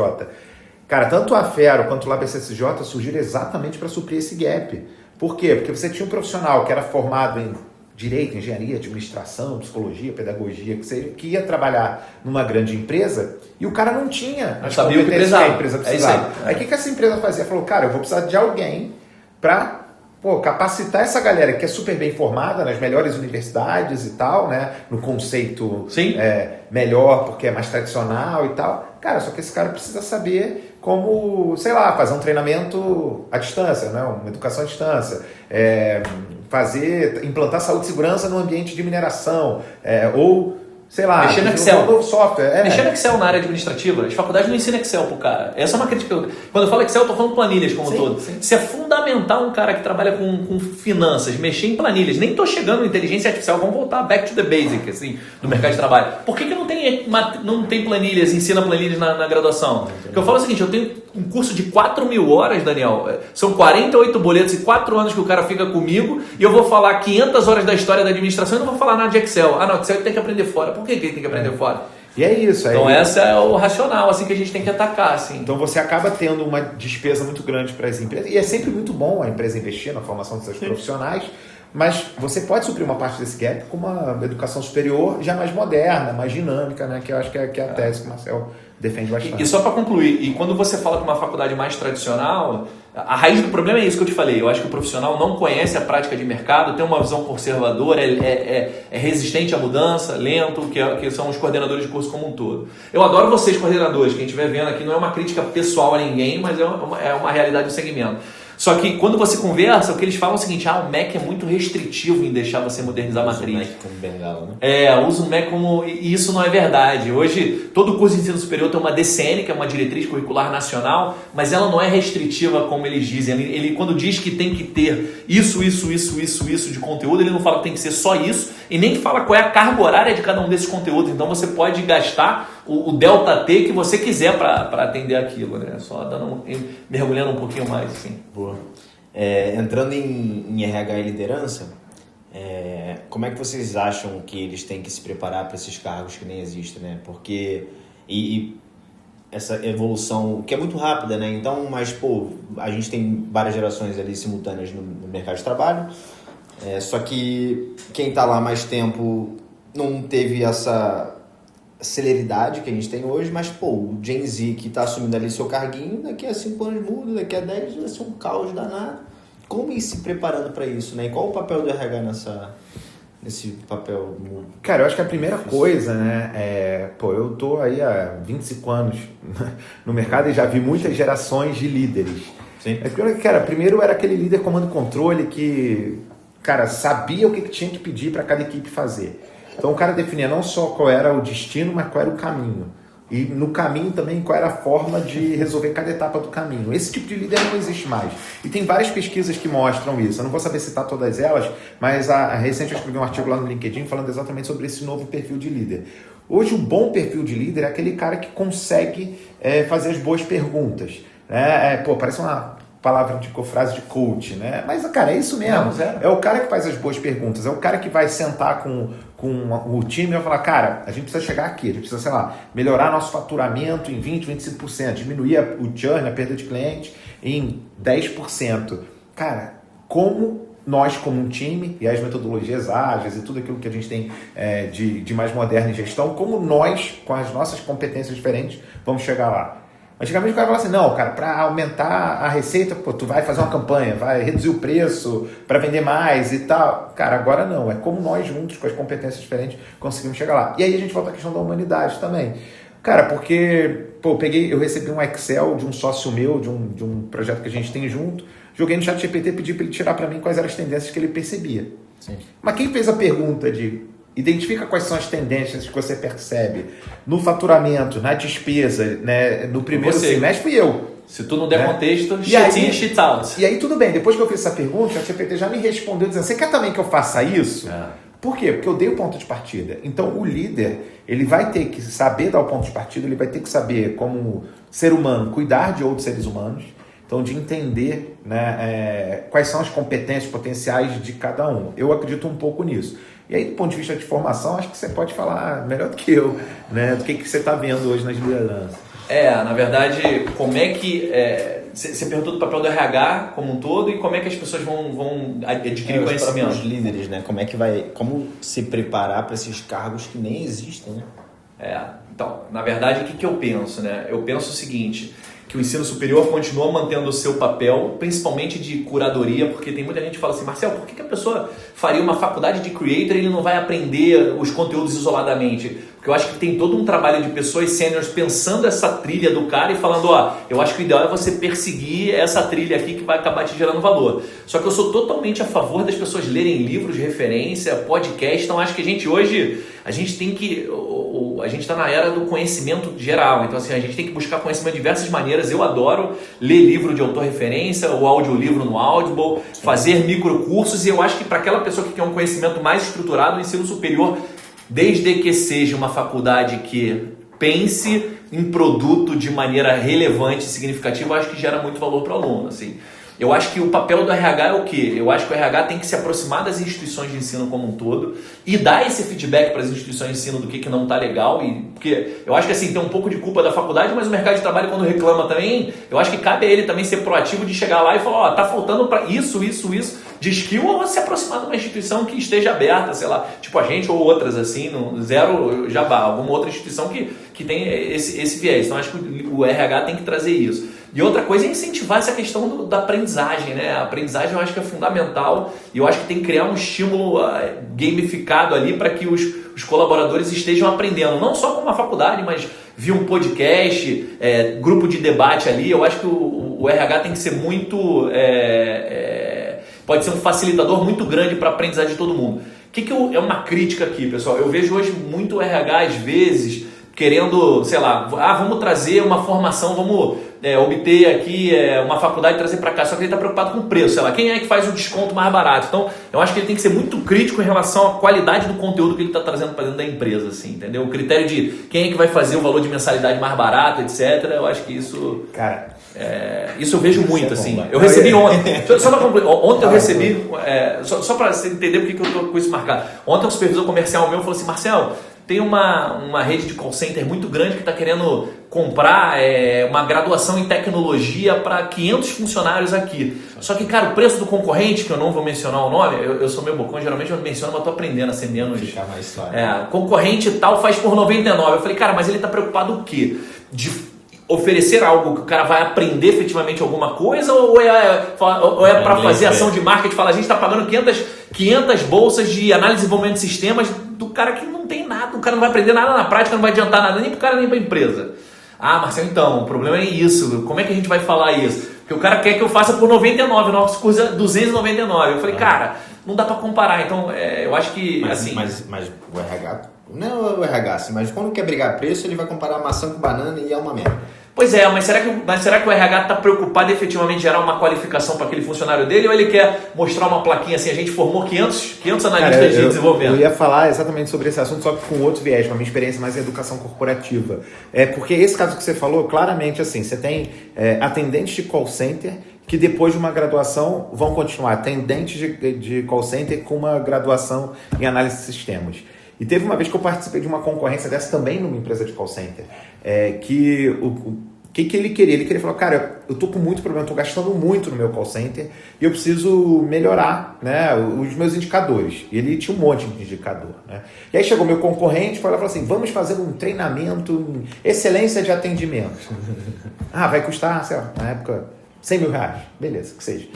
Cara, tanto a Fero quanto o LabCSJ surgiram exatamente para suprir esse gap. Por quê? Porque você tinha um profissional que era formado em direito, engenharia, administração, psicologia, pedagogia, que ia trabalhar numa grande empresa e o cara não tinha as competências que a empresa precisava. Aí o que essa empresa fazia? Falou, cara, eu vou precisar de alguém para capacitar essa galera que é super bem formada nas melhores universidades e tal, né? No conceito melhor, porque é mais tradicional e tal. Cara, só que esse cara precisa saber como, sei lá, fazer um treinamento à distância, né? Uma educação à distância, implantar saúde e segurança no ambiente de mineração, ou, sei lá, mexer no Excel. Um novo software. Mexer no Excel na área administrativa, as faculdades não ensinam Excel pro cara. Essa é uma crítica. Quando eu falo Excel, eu tô falando planilhas como um todo. Sim. Isso é fundamental um cara que trabalha com finanças, mexer em planilhas. Nem tô chegando na inteligência artificial, vamos voltar back to the basic, assim, do mercado de trabalho. Por que não tem planilhas, ensina planilhas na graduação? Porque eu falo o seguinte, eu tenho um curso de 4.000 horas, Daniel. São 48 boletos e 4 anos que o cara fica comigo e eu vou falar 500 horas da história da administração e não vou falar nada de Excel. Não, Excel ele tem que aprender fora. Por que ele tem que aprender fora? E é isso. Então esse é o racional assim, que a gente tem que atacar. Assim. Então você acaba tendo uma despesa muito grande para as empresas. E é sempre muito bom a empresa investir na formação de seus profissionais, mas você pode suprir uma parte desse gap com uma educação superior já mais moderna, mais dinâmica, né? Que eu acho que é a tese que o Marcel defende bastante. E só para concluir, e quando você fala de uma faculdade mais tradicional, a raiz do problema é isso que eu te falei. Eu acho que o profissional não conhece a prática de mercado, tem uma visão conservadora, é resistente à mudança, lento, que são os coordenadores de curso como um todo. Eu adoro vocês, coordenadores, quem estiver vendo aqui, não é uma crítica pessoal a ninguém, mas é uma realidade do segmento. Só que quando você conversa, o que eles falam é o seguinte, o MEC é muito restritivo em deixar você modernizar a matriz. Usa o MEC como bengala, né? Usa o MEC como... E isso não é verdade. Hoje, todo curso de ensino superior tem uma DCN, que é uma diretriz curricular nacional, mas ela não é restritiva como eles dizem. Ele quando diz que tem que ter isso de conteúdo, ele não fala que tem que ser só isso, e nem fala qual é a carga horária de cada um desses conteúdos. Então você pode gastar o delta T que você quiser para atender aquilo, né? Só mergulhando um pouquinho mais, assim. Boa. Entrando em RH e liderança, como é que vocês acham que eles têm que se preparar para esses cargos que nem existem, né? Porque essa evolução, que é muito rápida, né? Então, mas, a gente tem várias gerações ali simultâneas no mercado de trabalho, só que quem está lá mais tempo não teve essa celeridade que a gente tem hoje, mas o Gen Z que está assumindo ali seu carguinho, daqui a 5 anos muda, daqui a 10 vai ser um caos danado. Como ir se preparando para isso, né? E qual o papel do RH nesse papel? Cara, eu acho que a primeira coisa, né, eu tô aí há 25 anos no mercado e já vi muitas gerações de líderes. Sim. Cara, primeiro era aquele líder comando e controle que, cara, sabia o que tinha que pedir para cada equipe fazer. Então o cara definia não só qual era o destino, mas qual era o caminho. E no caminho também, qual era a forma de resolver cada etapa do caminho. Esse tipo de líder não existe mais. E tem várias pesquisas que mostram isso. Eu não vou saber citar todas elas, mas recente eu escrevi um artigo lá no LinkedIn falando exatamente sobre esse novo perfil de líder. Hoje, o bom perfil de líder é aquele cara que consegue fazer as boas perguntas. Parece uma palavra de frase de coach, né? Mas, cara, é isso mesmo. É o cara que faz as boas perguntas. É o cara que vai sentar com o time e vai falar, cara, a gente precisa chegar aqui, a gente precisa, sei lá, melhorar nosso faturamento em 20%, 25%, diminuir o churn, a perda de cliente, em 10%. Cara, como nós, como um time, e as metodologias ágeis e tudo aquilo que a gente tem de mais moderna em gestão, como nós, com as nossas competências diferentes, vamos chegar lá. Antigamente o cara falava assim, não, cara, para aumentar a receita, tu vai fazer uma campanha, vai reduzir o preço para vender mais e tal. Cara, agora não, é como nós juntos, com as competências diferentes, conseguimos chegar lá. E aí a gente volta à questão da humanidade também. Cara, porque eu recebi um Excel de um sócio meu, de um projeto que a gente tem junto, joguei no ChatGPT, pedi para ele tirar para mim quais eram as tendências que ele percebia. Sim. Mas quem fez a pergunta de identifica quais são as tendências que você percebe no faturamento, na despesa, né, no primeiro semestre, fui eu. Se tu não der contexto, shit out. E aí tudo bem, depois que eu fiz essa pergunta, a ChatGPT já me respondeu dizendo, você quer também que eu faça isso? Por quê? Porque eu dei o ponto de partida. Então o líder, ele vai ter que saber dar o ponto de partida, ele vai ter que saber, como ser humano, cuidar de outros seres humanos. Então, de entender, né, quais são as competências potenciais de cada um. Eu acredito um pouco nisso. E aí, do ponto de vista de formação, acho que você pode falar melhor do que eu, né, do que você está vendo hoje nas lideranças. Na verdade, como é que... Você perguntou do papel do RH como um todo e como é que as pessoas vão adquirir conhecimento. Os líderes, né? Como se preparar para esses cargos que nem existem, né? Então, na verdade, o que eu penso, né? Eu penso o seguinte, que o ensino superior continua mantendo o seu papel, principalmente de curadoria, porque tem muita gente que fala assim, Marcel, por que a pessoa faria uma faculdade de creator e ele não vai aprender os conteúdos isoladamente? Porque eu acho que tem todo um trabalho de pessoas sêniores pensando essa trilha do cara e falando, eu acho que o ideal é você perseguir essa trilha aqui que vai acabar te gerando valor. Só que eu sou totalmente a favor das pessoas lerem livros de referência, podcast, então acho que a gente hoje, a gente está na era do conhecimento geral, então assim, a gente tem que buscar conhecimento de diversas maneiras. Eu adoro ler livro de autorreferência, ou audiolivro no Audible, fazer microcursos, e eu acho que para aquela pessoa que quer um conhecimento mais estruturado, o ensino superior, desde que seja uma faculdade que pense em produto de maneira relevante e significativa, eu acho que gera muito valor para o aluno. Assim. Eu acho que o papel do RH é o quê? Eu acho que o RH tem que se aproximar das instituições de ensino como um todo e dar esse feedback para as instituições de ensino do que não está legal. Porque eu acho que assim, tem um pouco de culpa da faculdade, mas o mercado de trabalho, quando reclama também, eu acho que cabe a ele também ser proativo de chegar lá e falar, tá faltando para isso, de skill, ou se aproximar de uma instituição que esteja aberta, sei lá, tipo a gente ou outras assim, no zero jabá, alguma outra instituição que tem esse viés. Então acho que o RH tem que trazer isso. E outra coisa é incentivar essa questão da aprendizagem, né? A aprendizagem eu acho que é fundamental e eu acho que tem que criar um estímulo gamificado ali para que os colaboradores estejam aprendendo, não só com uma faculdade, mas via um podcast, grupo de debate ali. Eu acho que o RH tem que ser muito... pode ser um facilitador muito grande para a aprendizagem de todo mundo. É uma crítica aqui, pessoal? Eu vejo hoje muito o RH, às vezes, querendo, sei lá, vamos trazer uma formação, vamos obter aqui uma faculdade e trazer para cá, só que ele está preocupado com o preço, sei lá, quem é que faz o desconto mais barato? Então, eu acho que ele tem que ser muito crítico em relação à qualidade do conteúdo que ele está trazendo para dentro da empresa, assim, entendeu? O critério de quem é que vai fazer o valor de mensalidade mais barato, etc., eu acho que isso... Cara... isso eu vejo muito, assim. Eu recebi ontem. Só para concluir, ontem eu recebi, só para você entender por que eu estou com isso marcado. Ontem um supervisor comercial meu falou assim, Marcel, tem uma rede de call center muito grande que está querendo comprar uma graduação em tecnologia para 500 funcionários aqui. Só que, cara, o preço do concorrente, que eu não vou mencionar o nome, eu sou meio bocão, geralmente eu menciono, mas estou aprendendo a ser menos... Ficar mais suave. Concorrente tal faz por 99. Eu falei, cara, mas ele está preocupado o quê? De oferecer algo que o cara vai aprender efetivamente alguma coisa ou é para fazer ação de marketing? Fala, a gente está pagando 500 bolsas de análise e desenvolvimento de sistemas do cara que não tem nada, o cara não vai aprender nada na prática, não vai adiantar nada nem para o cara nem para a empresa. Marcelo, então, o problema é isso, como é que a gente vai falar isso? Porque o cara quer que eu faça por 99, o nosso curso é 299. Eu falei, cara, não dá para comparar, então eu acho que... Mas o RH Não é o RH, assim, mas quando quer brigar preço, ele vai comparar maçã com banana e é uma merda. Pois é, mas será que o RH está preocupado em efetivamente gerar uma qualificação para aquele funcionário dele, ou ele quer mostrar uma plaquinha assim, a gente formou 500 analistas de desenvolvimento? Eu ia falar exatamente sobre esse assunto, só que com outro viés, com a minha experiência mais em educação corporativa. Porque esse caso que você falou, claramente assim, você tem atendentes de call center que depois de uma graduação vão continuar atendentes de call center com uma graduação em análise de sistemas. E teve uma vez que eu participei de uma concorrência dessa também numa empresa de call center, que o que ele queria? Ele queria falar, cara, eu tô com muito problema, eu tô gastando muito no meu call center e eu preciso melhorar, né, os meus indicadores. E ele tinha um monte de indicador, né? E aí chegou meu concorrente e falou assim, vamos fazer um treinamento em excelência de atendimento. Vai custar, sei lá, na época, 100 mil reais. Beleza, que seja.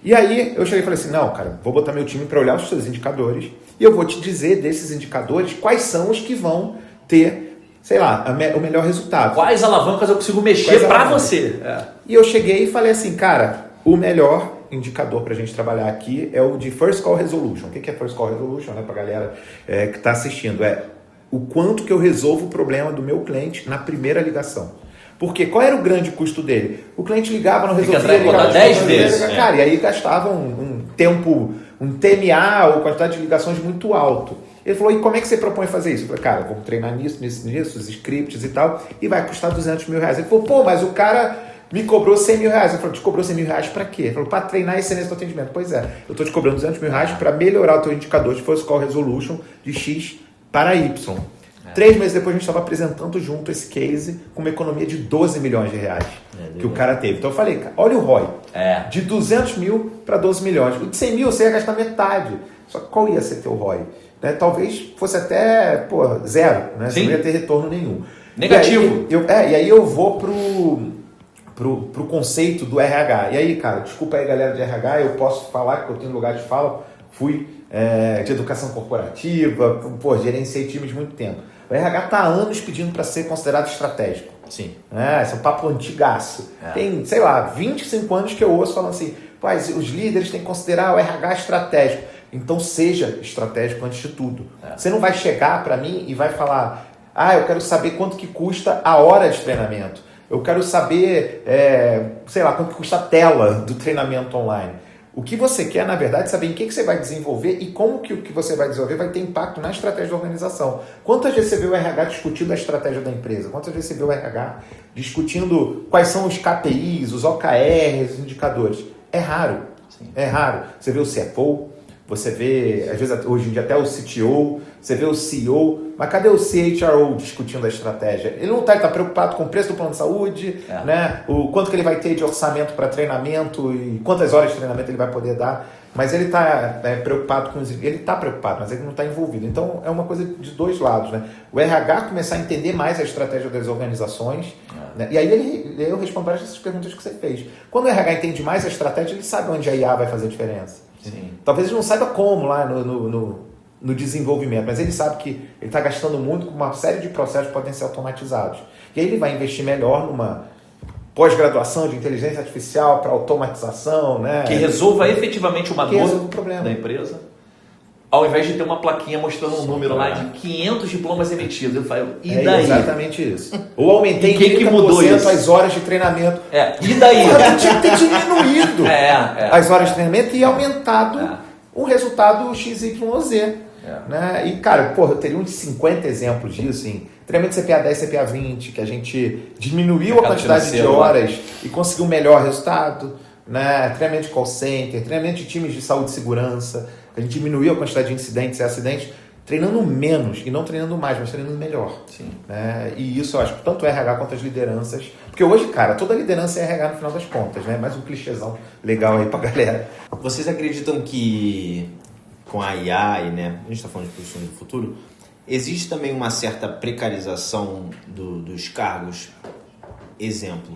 E aí eu cheguei e falei assim, não, cara, vou botar meu time para olhar os seus indicadores e eu vou te dizer desses indicadores quais são os que vão ter, sei lá, o melhor resultado. Quais alavancas eu consigo mexer para você? E eu cheguei e falei assim, cara, o melhor indicador para a gente trabalhar aqui é o de First Call Resolution. O que é First Call Resolution, né, para a galera que está assistindo? É o quanto que eu resolvo o problema do meu cliente na primeira ligação. Porque qual era o grande custo dele? O cliente ligava, não resolvia, ligava 10 vezes. Cara, e aí gastava um tempo, um TMA ou quantidade de ligações muito alto. Ele falou, e como é que você propõe fazer isso? Eu falei, cara, vamos treinar nisso, os scripts e tal, e vai custar 200 mil reais. Ele falou, pô, mas o cara me cobrou 100 mil reais. Eu falei, te cobrou 100 mil reais pra quê? Ele falou, pra treinar excelência do atendimento. Pois é, eu tô te cobrando 200 mil reais para melhorar o teu indicador de First Call Resolution de X para Y. 3 meses depois a gente estava apresentando junto esse case com uma economia de 12 milhões de reais que o cara teve. Então eu falei, cara, olha o ROI. De 200 mil para 12 milhões. O de 100 mil você ia gastar metade. Só que qual ia ser teu ROI? Né? Talvez fosse até zero. Né? Você não ia ter retorno nenhum. Negativo. E aí eu vou pro conceito do RH. E aí, cara, desculpa aí galera de RH, eu posso falar que eu tenho lugar de fala. Fui de educação corporativa, gerenciei times de muito tempo. O RH está há anos pedindo para ser considerado estratégico. Sim. Esse é um papo antigaço. Tem, sei lá, 25 anos que eu ouço falando assim, os líderes têm que considerar o RH estratégico. Então seja estratégico antes de tudo. Você não vai chegar para mim e vai falar, eu quero saber quanto que custa a hora de treinamento. Eu quero saber, sei lá, quanto que custa a tela do treinamento online. O que você quer, na verdade, é saber em que você vai desenvolver e como que o que você vai desenvolver vai ter impacto na estratégia da organização. Quantas vezes você vê o RH discutindo a estratégia da empresa? Quantas vezes você vê o RH discutindo quais são os KPIs, os OKRs, os indicadores? É raro. Sim. É raro. Você vê o CFO, você vê, às vezes, hoje em dia, até o CTO, você vê o CEO, mas cadê o CHRO discutindo a estratégia? Ele não está, ele está preocupado com o preço do plano de saúde, né? O quanto que ele vai ter de orçamento para treinamento e quantas horas de treinamento ele vai poder dar, mas ele está preocupado com ele está preocupado, mas ele não está envolvido. Então é uma coisa de dois lados, né? O RH começar a entender mais a estratégia das organizações, né? E aí eu respondo para essas perguntas que você fez. Quando o RH entende mais a estratégia, ele sabe onde a IA vai fazer diferença. Sim. Talvez ele não saiba como lá no desenvolvimento, mas ele sabe que ele está gastando muito com uma série de processos que podem ser automatizados. E aí ele vai investir melhor numa pós-graduação de inteligência artificial para automatização, né? Que resolva efetivamente uma dor o problema da empresa. Ao invés de ter uma plaquinha mostrando um número lá de 500 diplomas emitidos. Eu falo, e daí? Exatamente isso. Ou aumentei em 30% as horas de treinamento. E daí? Eu tinha que ter diminuído as horas de treinamento e aumentado um resultado XYZ. Né? E, cara, eu teria uns 50 exemplos disso, em treinamento CPA 10, CPA 20, que a gente diminuiu a quantidade de horas e conseguiu um melhor resultado. Né? Treinamento de call center, treinamento de times de saúde e segurança, a gente diminuiu a quantidade de incidentes e acidentes, treinando menos e não treinando mais, mas treinando melhor. Sim. Né? E isso eu acho que tanto o RH quanto as lideranças, porque hoje, cara, toda liderança é RH no final das contas, né? Mais um clichêzão legal aí pra galera. Vocês acreditam que com a IA, né, a gente está falando de profissões do futuro, existe também uma certa precarização dos cargos? Exemplo,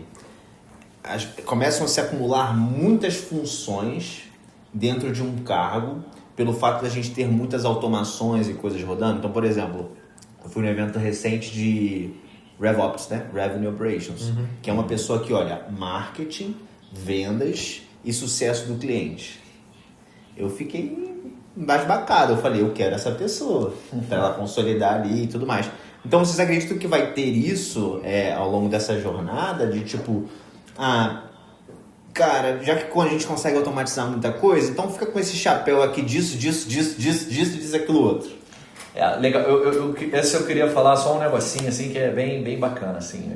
começam a se acumular muitas funções dentro de um cargo pelo fato da gente ter muitas automações e coisas rodando. Então, por exemplo, eu fui num evento recente de RevOps, né? Revenue Operations, que é uma pessoa que olha marketing, vendas e sucesso do cliente. Eu fiquei embasbacado. Eu falei, eu quero essa pessoa, para ela consolidar ali e tudo mais. Então, vocês acreditam que vai ter isso ao longo dessa jornada? De tipo, cara, já que a gente consegue automatizar muita coisa, então fica com esse chapéu aqui disso, aquilo outro. Legal. Esse eu queria falar só um negocinho assim que é bem bacana. Assim.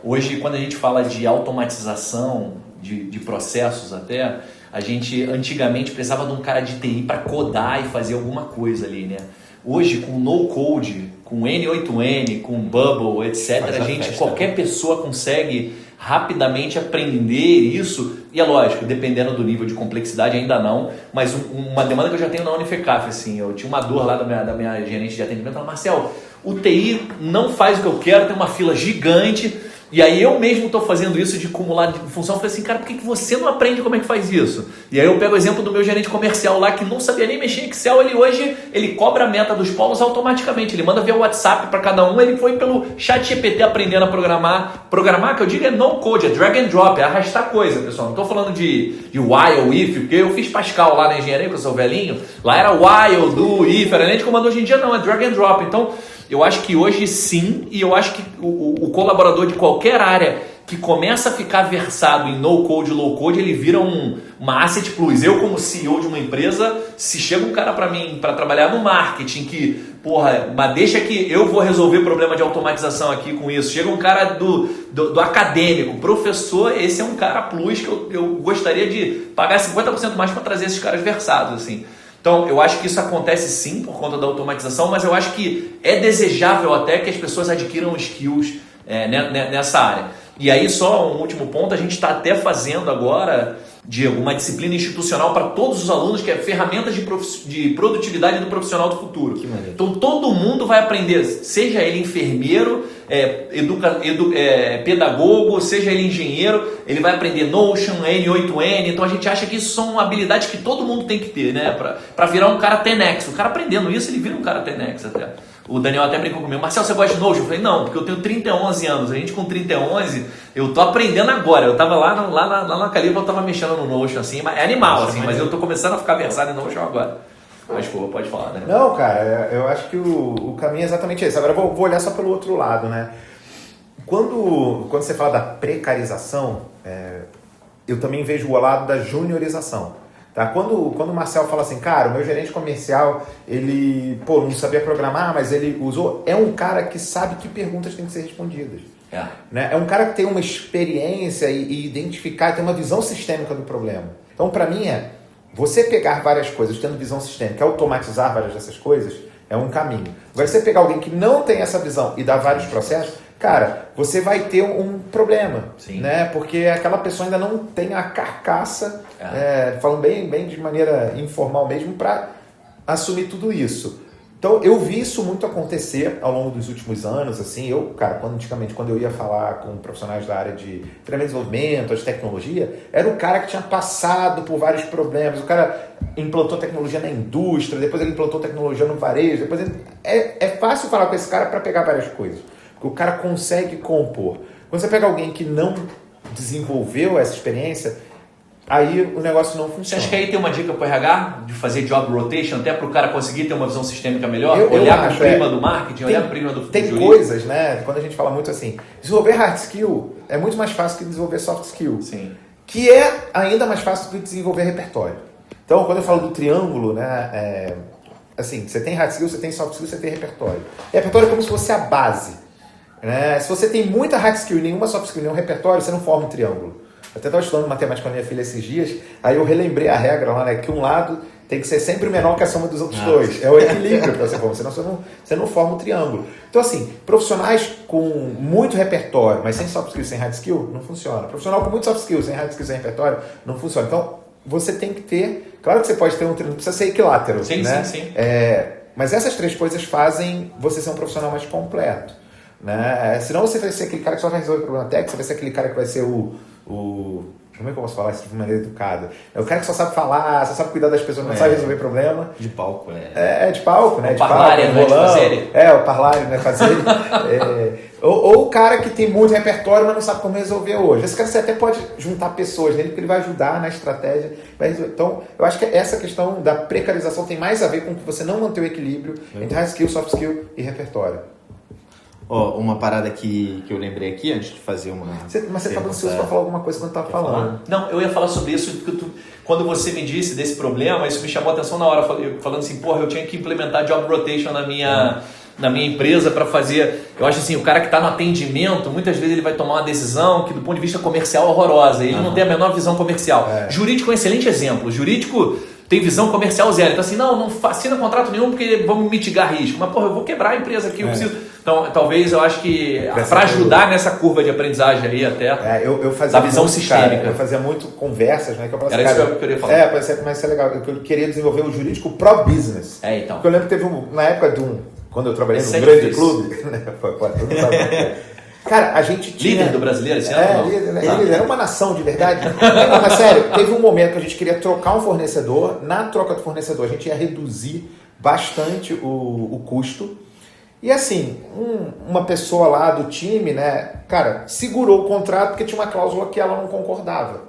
Hoje, quando a gente fala de automatização de processos até, a gente antigamente precisava de um cara de TI para codar e fazer alguma coisa ali, né? Hoje, com no-code, com N8N, com Bubble, etc., qualquer pessoa consegue rapidamente aprender isso. E é lógico, dependendo do nível de complexidade, ainda não, mas uma demanda que eu já tenho na Unifecaf, assim, eu tinha uma dor lá da minha gerente de atendimento, ela, Marcel, o TI não faz o que eu quero, tem uma fila gigante, e aí eu mesmo estou fazendo isso de acumular de função. Eu falei assim, cara, por que você não aprende como é que faz isso? E aí eu pego o exemplo do meu gerente comercial lá, que não sabia nem mexer em Excel. Ele cobra a meta dos polos automaticamente, ele manda via WhatsApp para cada um. Ele foi pelo ChatGPT aprendendo a programar, que eu digo é no code, é drag and drop, é arrastar coisa, pessoal. Não estou falando de while, if, porque eu fiz Pascal lá na engenharia, que eu sou velhinho, lá era while, do, if, era nem de comando. Hoje em dia não, é drag and drop. Então eu acho que hoje sim, e eu acho que o colaborador de qualquer área que começa a ficar versado em no-code, low-code, ele vira uma asset plus. Eu, como CEO de uma empresa, se chega um cara para mim para trabalhar no marketing que, mas deixa que eu vou resolver problema de automatização aqui com isso. Chega um cara do acadêmico, professor, esse é um cara plus que eu gostaria de pagar 50% mais para trazer esses caras versados, assim. Então, eu acho que isso acontece sim por conta da automatização, mas eu acho que é desejável até que as pessoas adquiram skills nessa área. E aí, só um último ponto, a gente está até fazendo agora de uma disciplina institucional para todos os alunos, que é ferramentas de produtividade do profissional do futuro. Então, todo mundo vai aprender, seja ele enfermeiro, pedagogo, seja ele engenheiro, ele vai aprender Notion, N8N. Então, a gente acha que isso são habilidades que todo mundo tem que ter, né? Para virar um cara 10x. O cara aprendendo isso, ele vira um cara 10x até. O Daniel até brincou comigo, Marcel, você gosta de Notion? Eu falei, não, porque eu tenho 11 anos. A gente com 11, eu tô aprendendo agora. Eu tava lá na Califa, eu tava mexendo no Notion, assim, é animal, assim, mas eu tô começando a ficar versado em Notion agora. Mas, pode falar, né? Não, cara, eu acho que o caminho é exatamente esse. Agora eu vou olhar só pelo outro lado, né? Quando você fala da precarização, eu também vejo o lado da juniorização. Tá? Quando o Marcel fala assim, cara, o meu gerente comercial, ele não sabia programar, mas ele usou... É um cara que sabe que perguntas têm que ser respondidas. Né? É um cara que tem uma experiência e identificar, tem uma visão sistêmica do problema. Então, para mim, você pegar várias coisas, tendo visão sistêmica, automatizar várias dessas coisas, é um caminho. Agora, você pegar alguém que não tem essa visão e dar vários processos, cara, você vai ter um problema, né? Porque aquela pessoa ainda não tem a carcaça, falando bem de maneira informal mesmo, para assumir tudo isso. Então, eu vi isso muito acontecer ao longo dos últimos anos, assim, antigamente, quando eu ia falar com profissionais da área de treinamento de desenvolvimento, de tecnologia, era o cara que tinha passado por vários problemas, o cara implantou tecnologia na indústria, depois ele implantou tecnologia no varejo, depois é fácil falar com esse cara para pegar várias coisas, porque o cara consegue compor. Quando você pega alguém que não desenvolveu essa experiência, aí o negócio não funciona. Você acha que aí tem uma dica para o RH de fazer job rotation até para o cara conseguir ter uma visão sistêmica melhor? Olhar para o prima do marketing, olhar para o prima do Tem coisas, né? Quando a gente fala muito assim, desenvolver hard skill é muito mais fácil que desenvolver soft skill. Sim. Que é ainda mais fácil do que desenvolver repertório. Então, quando eu falo do triângulo, né? Assim, você tem hard skill, você tem soft skill, você tem repertório. Repertório é como se fosse a base. Né? Se você tem muita hard skill e nenhuma soft skill, nenhum repertório, você não forma um triângulo. Eu até estava estudando matemática com a minha filha esses dias, aí eu relembrei a regra lá, né? Que um lado tem que ser sempre menor que a soma dos outros dois. É o equilíbrio para você formar, senão você não forma um triângulo. Então, assim, profissionais com muito repertório, mas sem soft skill, sem hard skill, não funciona. Profissional com muito soft skill, sem hard skill, sem repertório, não funciona. Então, você tem que ter... Claro que você pode ter um triângulo, não precisa ser equilátero. Sim, né? sim. Mas essas três coisas fazem você ser um profissional mais completo. Né? Senão você vai ser aquele cara que só vai resolver o problema técnico, você vai ser aquele cara que vai ser como é que eu posso falar isso de maneira educada? É o cara que só sabe falar, só sabe cuidar das pessoas, não sabe resolver problema. De palco, de palco, né? O parlário, né? O parlário, né? Fazer. Ou o cara que tem muito repertório, mas não sabe como resolver hoje. Esse cara você até pode juntar pessoas nele, porque ele vai ajudar na estratégia. Então, eu acho que essa questão da precarização tem mais a ver com você não manter o equilíbrio entre hard skill, soft skill e repertório. Uma parada que eu lembrei aqui, antes de fazer uma... Mas você estava ansioso para falar alguma coisa quando estava falando. Não, eu ia falar sobre isso, porque quando você me disse desse problema, isso me chamou a atenção na hora, falando assim, porra, eu tinha que implementar job rotation na minha empresa para fazer... Eu acho assim, o cara que está no atendimento, muitas vezes ele vai tomar uma decisão que do ponto de vista comercial é horrorosa, ele não tem a menor visão comercial. Jurídico é um excelente exemplo. Jurídico tem visão comercial zero. Então assim, não assina contrato nenhum porque vamos mitigar risco. Mas porra, eu vou quebrar a empresa aqui, eu preciso... Então, talvez eu acho que para ajudar nessa curva de aprendizagem aí até, eu fazia da visão muito, sistêmica. Cara, eu fazia muito conversas, né? Que eu falava, era assim, isso que eu queria falar. Mas isso é legal. Eu queria desenvolver o jurídico pro business. Então. Porque eu lembro que teve na época quando eu trabalhei num grande clube, todo mundo sabe. Cara, a gente tinha... Líder do brasileiro esse ano? Ele era uma nação de verdade. Não, mas sério, teve um momento que a gente queria trocar um fornecedor. Na troca do fornecedor, a gente ia reduzir bastante o custo. E assim, uma pessoa lá do time, né, cara, segurou o contrato porque tinha uma cláusula que ela não concordava.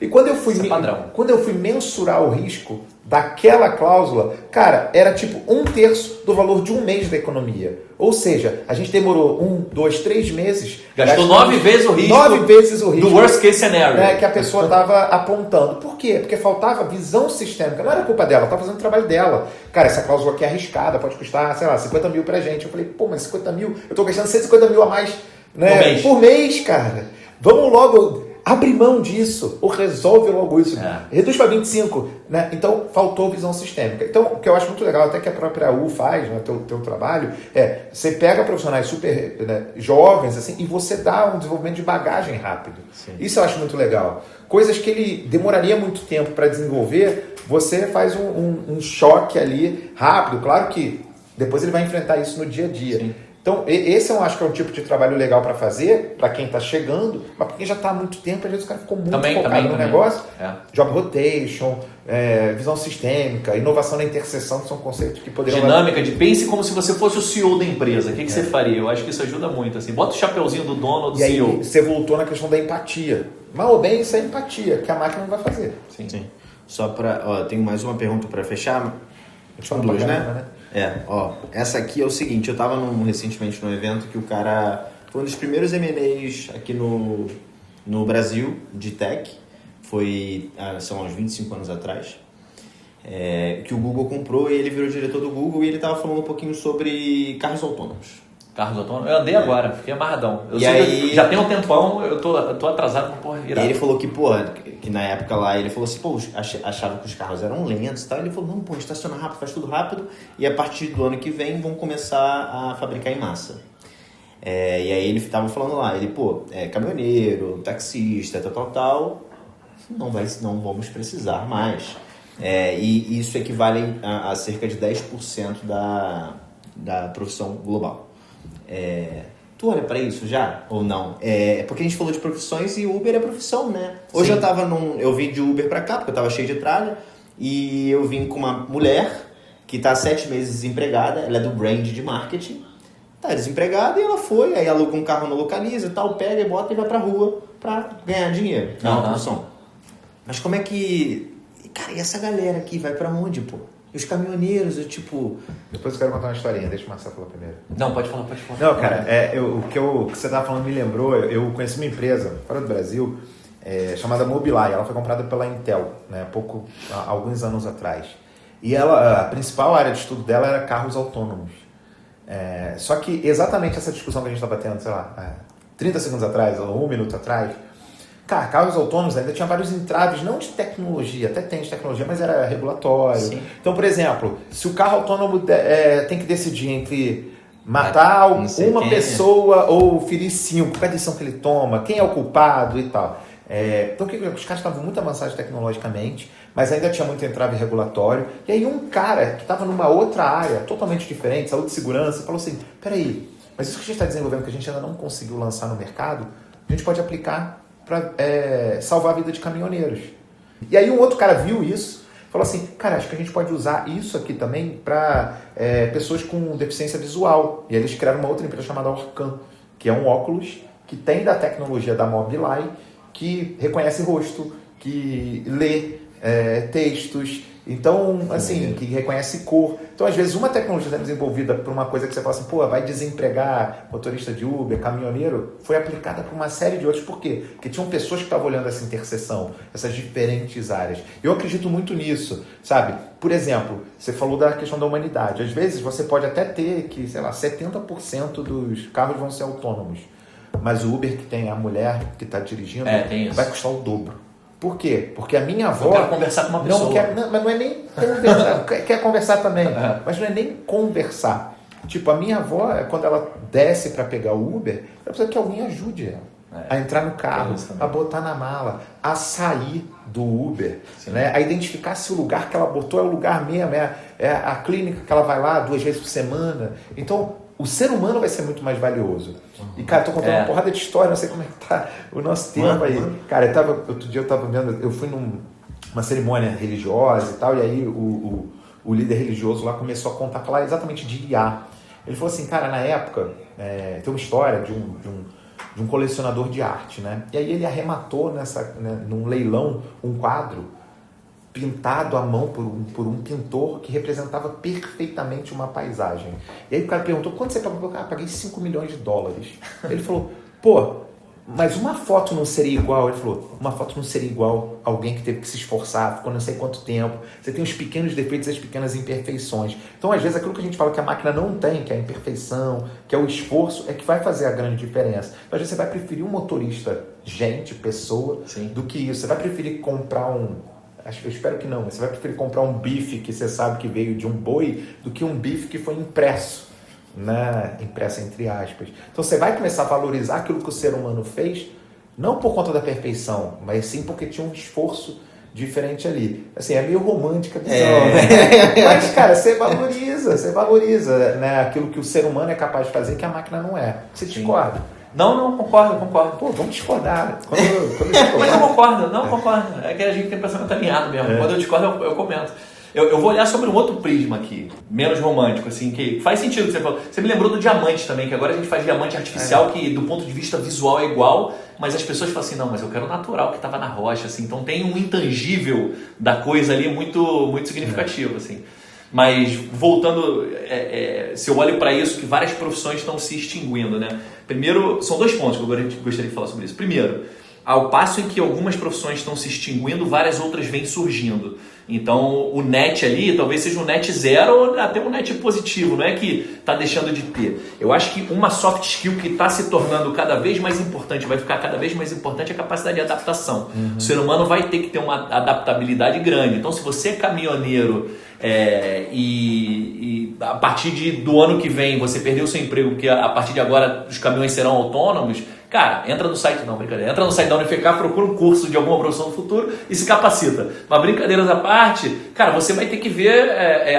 E quando eu fui mensurar o risco daquela cláusula, cara, era tipo 1/3 do valor de um mês da economia. Ou seja, a gente demorou 1, 2, 3 meses. Gastou 9 vezes o risco. 9 vezes o risco. Do worst case scenario. Né, que a pessoa estava apontando. Por quê? Porque faltava visão sistêmica. Não era culpa dela, ela estava fazendo o trabalho dela. Cara, essa cláusula aqui é arriscada, pode custar, sei lá, 50 mil pra gente. Eu falei, pô, mas 50 mil, eu estou gastando 150 mil a mais, né, por mês, cara. Vamos logo... Abre mão disso, ou resolve logo isso. Reduz para 25, né? Então, faltou visão sistêmica. Então, o que eu acho muito legal, até que a própria U faz, né, teu trabalho, você pega profissionais super, né, jovens, assim, e você dá um desenvolvimento de bagagem rápido. Sim. Isso eu acho muito legal. Coisas que ele demoraria muito tempo para desenvolver, você faz um choque ali rápido. Claro que depois ele vai enfrentar isso no dia a dia. Sim. Então, esse eu acho que é um tipo de trabalho legal para fazer, para quem está chegando, mas para quem já está há muito tempo, às vezes o cara ficou muito focado no negócio. Job rotation, visão sistêmica, inovação na interseção, que são conceitos que poderiam... Dinâmica de pense como se você fosse o CEO da empresa. O que você faria? Eu acho que isso ajuda muito. Assim. Bota o chapeuzinho do dono ou do CEO. Aí você voltou na questão da empatia. Mal ou bem, isso é empatia, que a máquina não vai fazer. Sim. Só para... Tenho mais uma pergunta para fechar. São duas, né? Essa aqui é o seguinte, eu estava recentemente num evento que o cara foi um dos primeiros M&As aqui no Brasil, de tech, foi, são uns 25 anos atrás, que o Google comprou e ele virou diretor do Google e ele estava falando um pouquinho sobre carros autônomos. Carros autônomos? Eu andei agora, fiquei amarradão. Já tem um tempão, eu tô atrasado pra porra virar. E ele falou que na época lá, ele falou assim, pô, achava que os carros eram lentos e tal. Ele falou, não, pô, estaciona rápido, faz tudo rápido. E a partir do ano que vem vão começar a fabricar em massa. E aí ele tava falando lá, ele, caminhoneiro, taxista, tal, não vamos precisar mais. E isso equivale a cerca de 10% da profissão global. Tu olha pra isso já? Ou não? Porque a gente falou de profissões e Uber é profissão, né? Hoje eu vim de Uber pra cá, porque eu tava cheio de tralha, e eu vim com uma mulher que tá há 7 meses desempregada, ela é do brand de marketing, tá desempregada e ela foi, aí aluga um carro no Localiza e tal, pega e bota e vai pra rua pra ganhar dinheiro. É uma profissão. Mas como é que... Cara, e essa galera aqui vai pra onde, pô? Os caminhoneiros, Depois eu quero contar uma historinha, deixa o Marcelo falar primeiro. Não, pode falar. Não, cara, o que você estava falando me lembrou, eu conheci uma empresa fora do Brasil, chamada Mobileye, ela foi comprada pela Intel, né, alguns anos atrás. E a principal área de estudo dela era carros autônomos. Só que exatamente essa discussão que a gente estava tendo, sei lá, 30 segundos atrás, ou 1 minuto atrás, cara, carros autônomos ainda tinha vários entraves, não de tecnologia, até tem de tecnologia, mas era regulatório. Sim. Então, por exemplo, se o carro autônomo tem que decidir entre matar uma pessoa ou ferir 5, qual é a decisão que ele toma, quem é o culpado e tal. Então, os caras estavam muito avançados tecnologicamente, mas ainda tinha muito entrave regulatório. E aí um cara que estava numa outra área, totalmente diferente, saúde e segurança, falou assim, peraí, mas isso que a gente está desenvolvendo, que a gente ainda não conseguiu lançar no mercado, a gente pode aplicar para salvar a vida de caminhoneiros. E aí um outro cara viu isso, falou assim, cara, acho que a gente pode usar isso aqui também para pessoas com deficiência visual. E aí eles criaram uma outra empresa chamada Orcan, que é um óculos que tem da tecnologia da Mobileye, que reconhece rosto, que lê textos, então, assim, que reconhece cor. Então, às vezes, uma tecnologia está desenvolvida por uma coisa que você fala assim, pô, vai desempregar motorista de Uber, caminhoneiro, foi aplicada por uma série de outros. Por quê? Porque tinham pessoas que estavam olhando essa interseção, essas diferentes áreas. Eu acredito muito nisso, sabe? Por exemplo, você falou da questão da humanidade. Às vezes, você pode até ter que, sei lá, 70% dos carros vão ser autônomos. Mas o Uber que tem a mulher que está dirigindo vai custar o dobro. Por quê? Porque a minha avó... Eu quero conversar com uma pessoa. Mas não é nem conversar. Quer conversar também. Mas não é nem conversar. Tipo, a minha avó, quando ela desce para pegar o Uber, ela precisa que alguém ajude ela. A entrar no carro, a botar na mala, a sair do Uber, né? A identificar se o lugar que ela botou é o lugar mesmo, é a clínica que ela vai lá 2 vezes por semana. Então, o ser humano vai ser muito mais valioso. E, cara, eu tô contando uma porrada de história, não sei como é que tá o nosso tempo aí. Cara, outro dia eu tava vendo, eu fui numa cerimônia religiosa e tal, e aí o líder religioso lá começou a falar exatamente de IA. Ele falou assim, cara, na época, tem uma história de um colecionador de arte, né? E aí ele arrematou num leilão um quadro pintado à mão por um pintor que representava perfeitamente uma paisagem. E aí o cara perguntou, quanto você pagou? Ah, paguei $5 milhões. Ele falou, pô, mas uma foto não seria igual? Ele falou, uma foto não seria igual a alguém que teve que se esforçar, ficou não sei quanto tempo. Você tem os pequenos defeitos e as pequenas imperfeições. Então, às vezes, aquilo que a gente fala que a máquina não tem, que é a imperfeição, que é o esforço, é que vai fazer a grande diferença. Então, às vezes, você vai preferir um motorista, pessoa, do que isso. Você vai preferir comprar eu espero que não, mas você vai preferir comprar um bife que você sabe que veio de um boi do que um bife que foi impresso, né? Impresso entre aspas. Então você vai começar a valorizar aquilo que o ser humano fez, não por conta da perfeição, mas sim porque tinha um esforço diferente ali. Assim, é meio romântica a visão, né? Mas, cara, você valoriza, né? Aquilo que o ser humano é capaz de fazer que a máquina não é. Você discorda? Não, concordo. Pô, vamos discordar. Mas eu concordo. É que a gente tem pensamento alinhado mesmo. Quando eu discordo, eu comento. Eu vou olhar sobre um outro prisma aqui, menos romântico, assim, que faz sentido o que você falou. Você me lembrou do diamante também, que agora a gente faz diamante artificial, que do ponto de vista visual é igual, mas as pessoas falam assim, não, mas eu quero o natural que estava na rocha, assim. Então tem um intangível da coisa ali muito, muito significativo, assim. Mas voltando, se eu olho para isso, que várias profissões estão se extinguindo, né? Primeiro, são 2 pontos que eu gostaria de falar sobre isso. Primeiro, ao passo em que algumas profissões estão se extinguindo, várias outras vêm surgindo. Então, o net ali talvez seja um net zero ou até um net positivo, não é que está deixando de ter. Eu acho que uma soft skill que está se tornando cada vez mais importante, vai ficar cada vez mais importante, é a capacidade de adaptação. O ser humano vai ter que ter uma adaptabilidade grande. Então, se você é caminhoneiro e a partir do ano que vem você perdeu o seu emprego, porque a partir de agora os caminhões serão autônomos, cara, entra no site da Unificar, procura um curso de alguma profissão do futuro e se capacita. Mas brincadeiras à parte, cara, você vai ter que ver,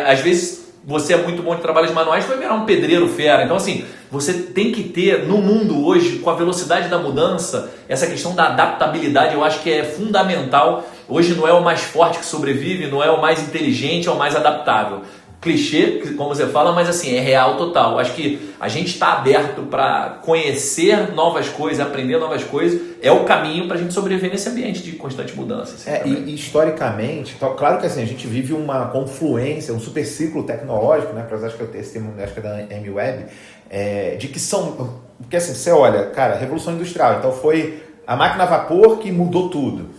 às vezes você é muito bom de trabalhos manuais, vai virar um pedreiro fera. Então assim, você tem que ter no mundo hoje, com a velocidade da mudança, essa questão da adaptabilidade eu acho que é fundamental. Hoje não é o mais forte que sobrevive, não é o mais inteligente, é o mais adaptável. Clichê, como você fala, mas assim, é real total. Acho que a gente está aberto para conhecer novas coisas, aprender novas coisas, é o caminho para a gente sobreviver nesse ambiente de constante mudança. Assim, e historicamente, claro que assim, a gente vive uma confluência, um super ciclo tecnológico, né? Acho que esse termo acho que é da M-Web, de que são... Porque assim, você olha, cara, Revolução Industrial, então foi a máquina a vapor que mudou tudo.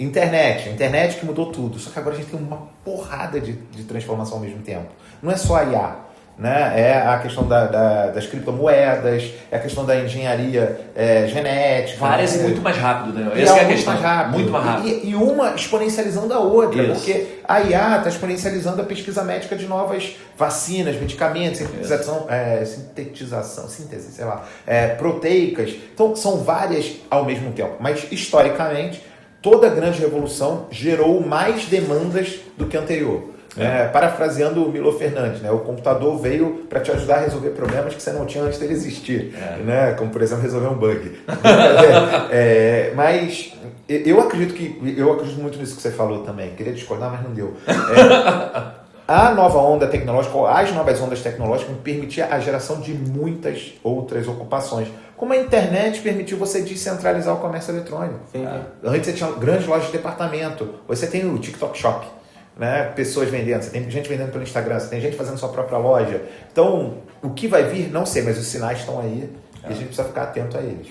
Internet que mudou tudo. Só que agora a gente tem uma porrada de transformação ao mesmo tempo. Não é só a IA, né? É a questão das criptomoedas, é a questão da engenharia genética. Várias e muito mais rápido, Daniel. Essa é a questão. Muito mais rápido. E uma exponencializando a outra, porque a IA está exponencializando a pesquisa médica de novas vacinas, medicamentos, síntese, sei lá, proteicas. Então, são várias ao mesmo tempo. Mas, historicamente, toda grande revolução gerou mais demandas do que a anterior. Parafraseando o Milo Fernandes, né? O computador veio para te ajudar a resolver problemas que você não tinha antes dele existir, né? Como, por exemplo, resolver um bug. Mas eu acredito muito nisso que você falou também. Queria discordar, mas não deu. a nova onda tecnológica, ou as novas ondas tecnológicas, permitia a geração de muitas outras ocupações. Como a internet permitiu você descentralizar o comércio eletrônico. Antes você tinha grandes lojas de departamento, hoje você tem o TikTok Shop, né? Pessoas vendendo, você tem gente vendendo pelo Instagram, você tem gente fazendo sua própria loja. Então, o que vai vir, não sei, mas os sinais estão aí e a gente precisa ficar atento a eles.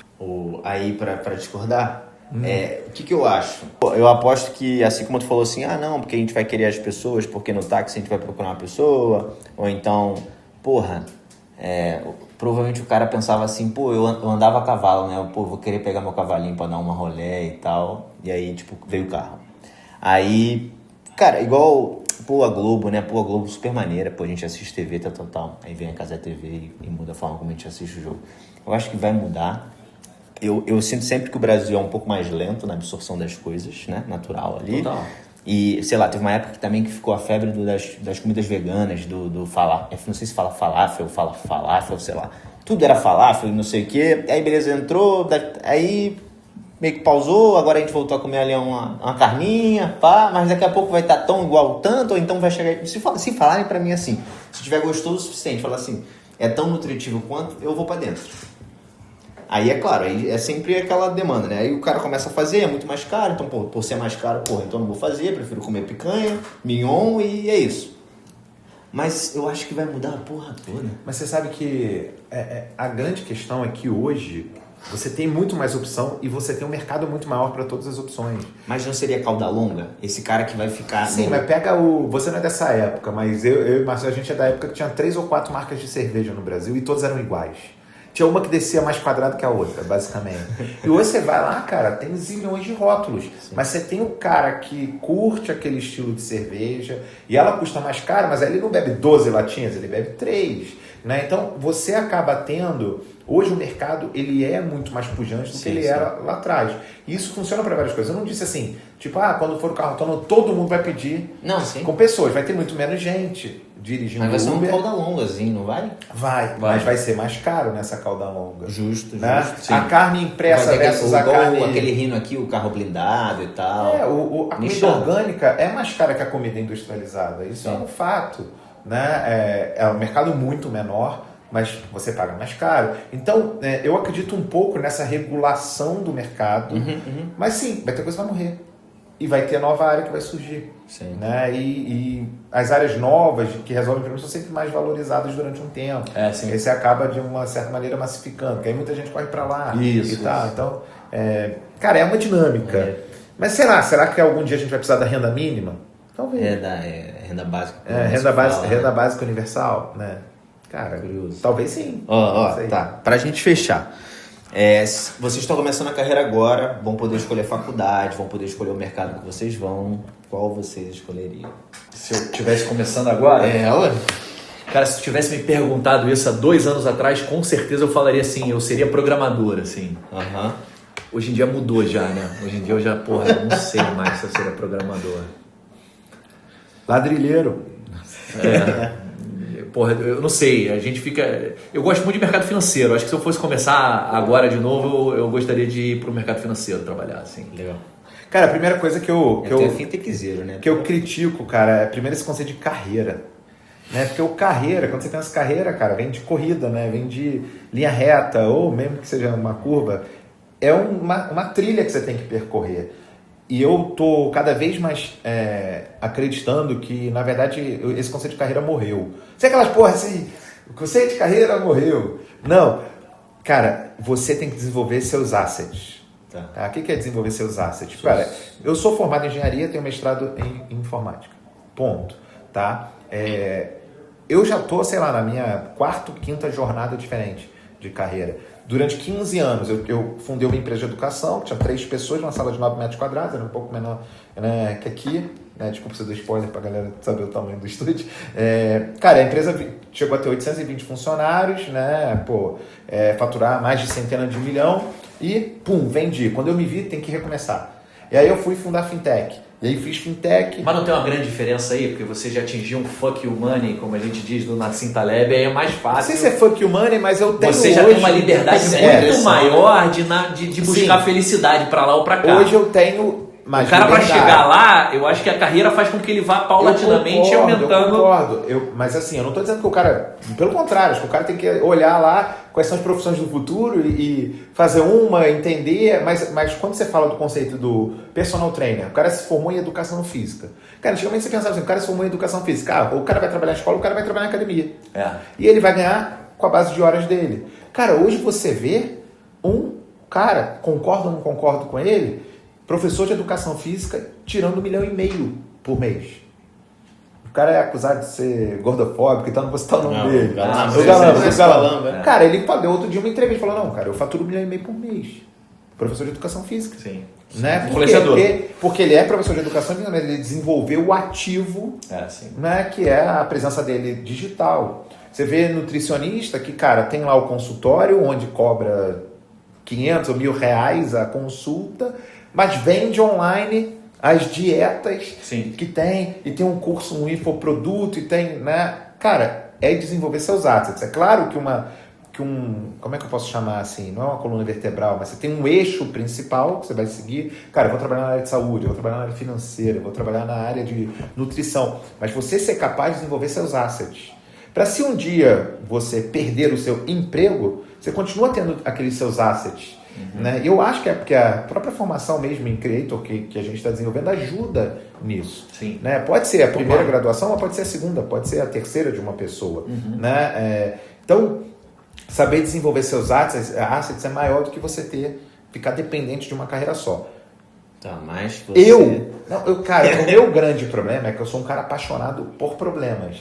Aí, para discordar, o que eu acho? Eu aposto que, assim como tu falou assim, não, porque a gente vai querer as pessoas, porque no táxi a gente vai procurar uma pessoa, ou então, provavelmente o cara pensava assim, eu andava a cavalo, né? Vou querer pegar meu cavalinho pra dar uma rolê e tal, e aí, veio o carro. Aí, cara, igual, a Globo, né? A Globo super maneira, a gente assiste TV, tal. Aí vem a Casa TV e muda a forma como a gente assiste o jogo. Eu acho que vai mudar. Eu sinto sempre que o Brasil é um pouco mais lento na absorção das coisas, né? Natural ali. Total. E, sei lá, teve uma época que ficou a febre das comidas veganas, do falafel. Não sei se fala falafel, sei lá. Tudo era falafel, não sei o quê. Aí, beleza, entrou. Aí, meio que pausou. Agora a gente voltou a comer ali uma carninha, mas daqui a pouco vai estar tão igual tanto, ou então vai chegar... Se falarem pra mim assim, se tiver gostoso o suficiente, falar assim, é tão nutritivo quanto, eu vou pra dentro. Aí, é claro, aí é sempre aquela demanda, né? Aí o cara começa a fazer, é muito mais caro, então, por ser mais caro, então não vou fazer, prefiro comer picanha, mignon e é isso. Mas eu acho que vai mudar a porra toda. Mas você sabe que a grande questão é que hoje você tem muito mais opção e você tem um mercado muito maior para todas as opções. Mas não seria cauda longa? Esse cara que vai ficar... Sim, mas pega você não é dessa época, mas eu e Marcelo, a gente é da época que tinha 3 ou 4 marcas de cerveja no Brasil e todas eram iguais. Tinha uma que descia mais quadrada que a outra, basicamente. E hoje você vai lá, cara, tem zilhões de rótulos. Sim. Mas você tem o cara que curte aquele estilo de cerveja e ela custa mais caro, mas ele não bebe 12 latinhas, ele bebe 3. Né? Então, você acaba tendo... Hoje o mercado ele é muito mais pujante do que ele era lá atrás. E isso funciona para várias coisas. Eu não disse assim, quando for o carro autônomo, todo mundo vai pedir com pessoas. Vai ter muito menos gente dirigindo Uber. Mas vai ser uma cauda longazinho, não vai? Vai, mas vai ser mais caro nessa cauda longa. Justo, né? Sim. A carne impressa versus a carne... aquele rino aqui, o carro blindado e tal. A comida orgânica é mais cara que a comida industrializada. Isso é um fato. Né? É um mercado muito menor, mas você paga mais caro. Então, eu acredito um pouco nessa regulação do mercado, mas sim, vai ter coisa que vai morrer. E vai ter nova área que vai surgir. Sim. Né? E as áreas novas que resolvem problemas são sempre mais valorizadas durante um tempo. Sim. Esse acaba, de uma certa maneira, massificando, porque aí muita gente corre para lá. Isso. Então, cara, é uma dinâmica. Mas será que algum dia a gente vai precisar da renda mínima? Talvez. Renda básica. Renda básica universal, né? Cara, curioso. Talvez sim. Tá. Pra gente fechar. Vocês estão começando a carreira agora, vão poder escolher faculdade, vão poder escolher o mercado que vocês vão. Qual vocês escolheriam? Se eu estivesse começando agora? Cara, se tu tivesse me perguntado isso há 2 anos atrás, com certeza eu falaria assim, eu seria programador, assim. Hoje em dia mudou já, né? Hoje em dia eu já, não sei mais se eu seria programador. Ladrilheiro. Eu não sei, a gente fica... Eu gosto muito de mercado financeiro, acho que se eu fosse começar agora de novo, eu gostaria de ir para o mercado financeiro trabalhar, assim. Legal. Cara, a primeira coisa que eu fintechzeiro, né? Que eu critico, cara, é primeiro esse conceito de carreira. Né? Porque quando você pensa carreira, cara, vem de corrida, né? Vem de linha reta, ou mesmo que seja uma curva. É uma trilha que você tem que percorrer. E eu tô cada vez mais acreditando que, na verdade, esse conceito de carreira morreu. Sei aquelas assim, o conceito de carreira morreu. Não. Cara, você tem que desenvolver seus assets. Tá? O que é desenvolver seus assets? Cara, eu sou formado em engenharia, tenho mestrado em informática. Ponto. Tá? Eu já tô, na minha 4ª, 5ª jornada diferente de carreira. Durante 15 anos, eu fundei uma empresa de educação, que tinha 3 pessoas, numa sala de 9 metros quadrados, era um pouco menor, né, que aqui. Desculpa se eu dei spoiler pra galera saber o tamanho do estúdio. Cara, a empresa chegou a ter 820 funcionários, né? Faturar mais de centenas de milhão e, vendi. Quando eu me vi, tem que recomeçar. E aí eu fui fundar fintech. E aí fiz fintech. Mas não tem uma grande diferença aí? Porque você já atingiu um fuck you money, como a gente diz no Nassim Taleb, aí é mais fácil. Não sei se é fuck you money, mas eu tenho Você já tem uma liberdade muito maior de buscar felicidade pra lá ou pra cá. Hoje eu tenho mais o cara, para liberdade. chegar lá, eu acho que a carreira faz com que ele vá paulatinamente aumentando. Eu concordo. Mas assim, eu não estou dizendo que o cara... Pelo contrário, acho que o cara tem que olhar lá quais são as profissões do futuro e fazer entender. Mas quando você fala do conceito do personal trainer, o cara se formou em educação física. Cara, antigamente você pensava assim, o cara se formou em educação física. O cara vai trabalhar na escola, o cara vai trabalhar na academia. E ele vai ganhar com a base de horas dele. Cara, hoje você vê um cara, concordo ou não concordo com ele, professor de educação física tirando 1,5 milhão por mês. O cara é acusado de ser gordofóbico, então não vou citar o nome dele. O Galamba. Cara, ele deu outro dia uma entrevista e falou, não, cara, eu faturo 1,5 milhão por mês. Professor de educação física. Sim. Né? Porque ele é professor de educação física, mas ele desenvolveu o ativo, né, que é a presença dele digital. Você vê nutricionista que, cara, tem lá o consultório onde cobra 500 ou R$1.000 a consulta, mas vende online as dietas que tem, e tem um curso, um infoproduto, e tem, né? Cara, é desenvolver seus assets. É claro que como é que eu posso chamar assim? Não é uma coluna vertebral, mas você tem um eixo principal que você vai seguir. Cara, eu vou trabalhar na área de saúde, eu vou trabalhar na área financeira, eu vou trabalhar na área de nutrição. Mas você ser capaz de desenvolver seus assets. Para se um dia você perder o seu emprego, você continua tendo aqueles seus assets. Né? Eu acho que é porque a própria formação mesmo em Creator que a gente está desenvolvendo ajuda nisso. Né? Pode ser a primeira graduação, mas pode ser a segunda, pode ser a terceira de uma pessoa. Né? Então, saber desenvolver seus assets é maior do que você ficar dependente de uma carreira só. Tá, mas você... Cara, o meu grande problema é que eu sou um cara apaixonado por problemas.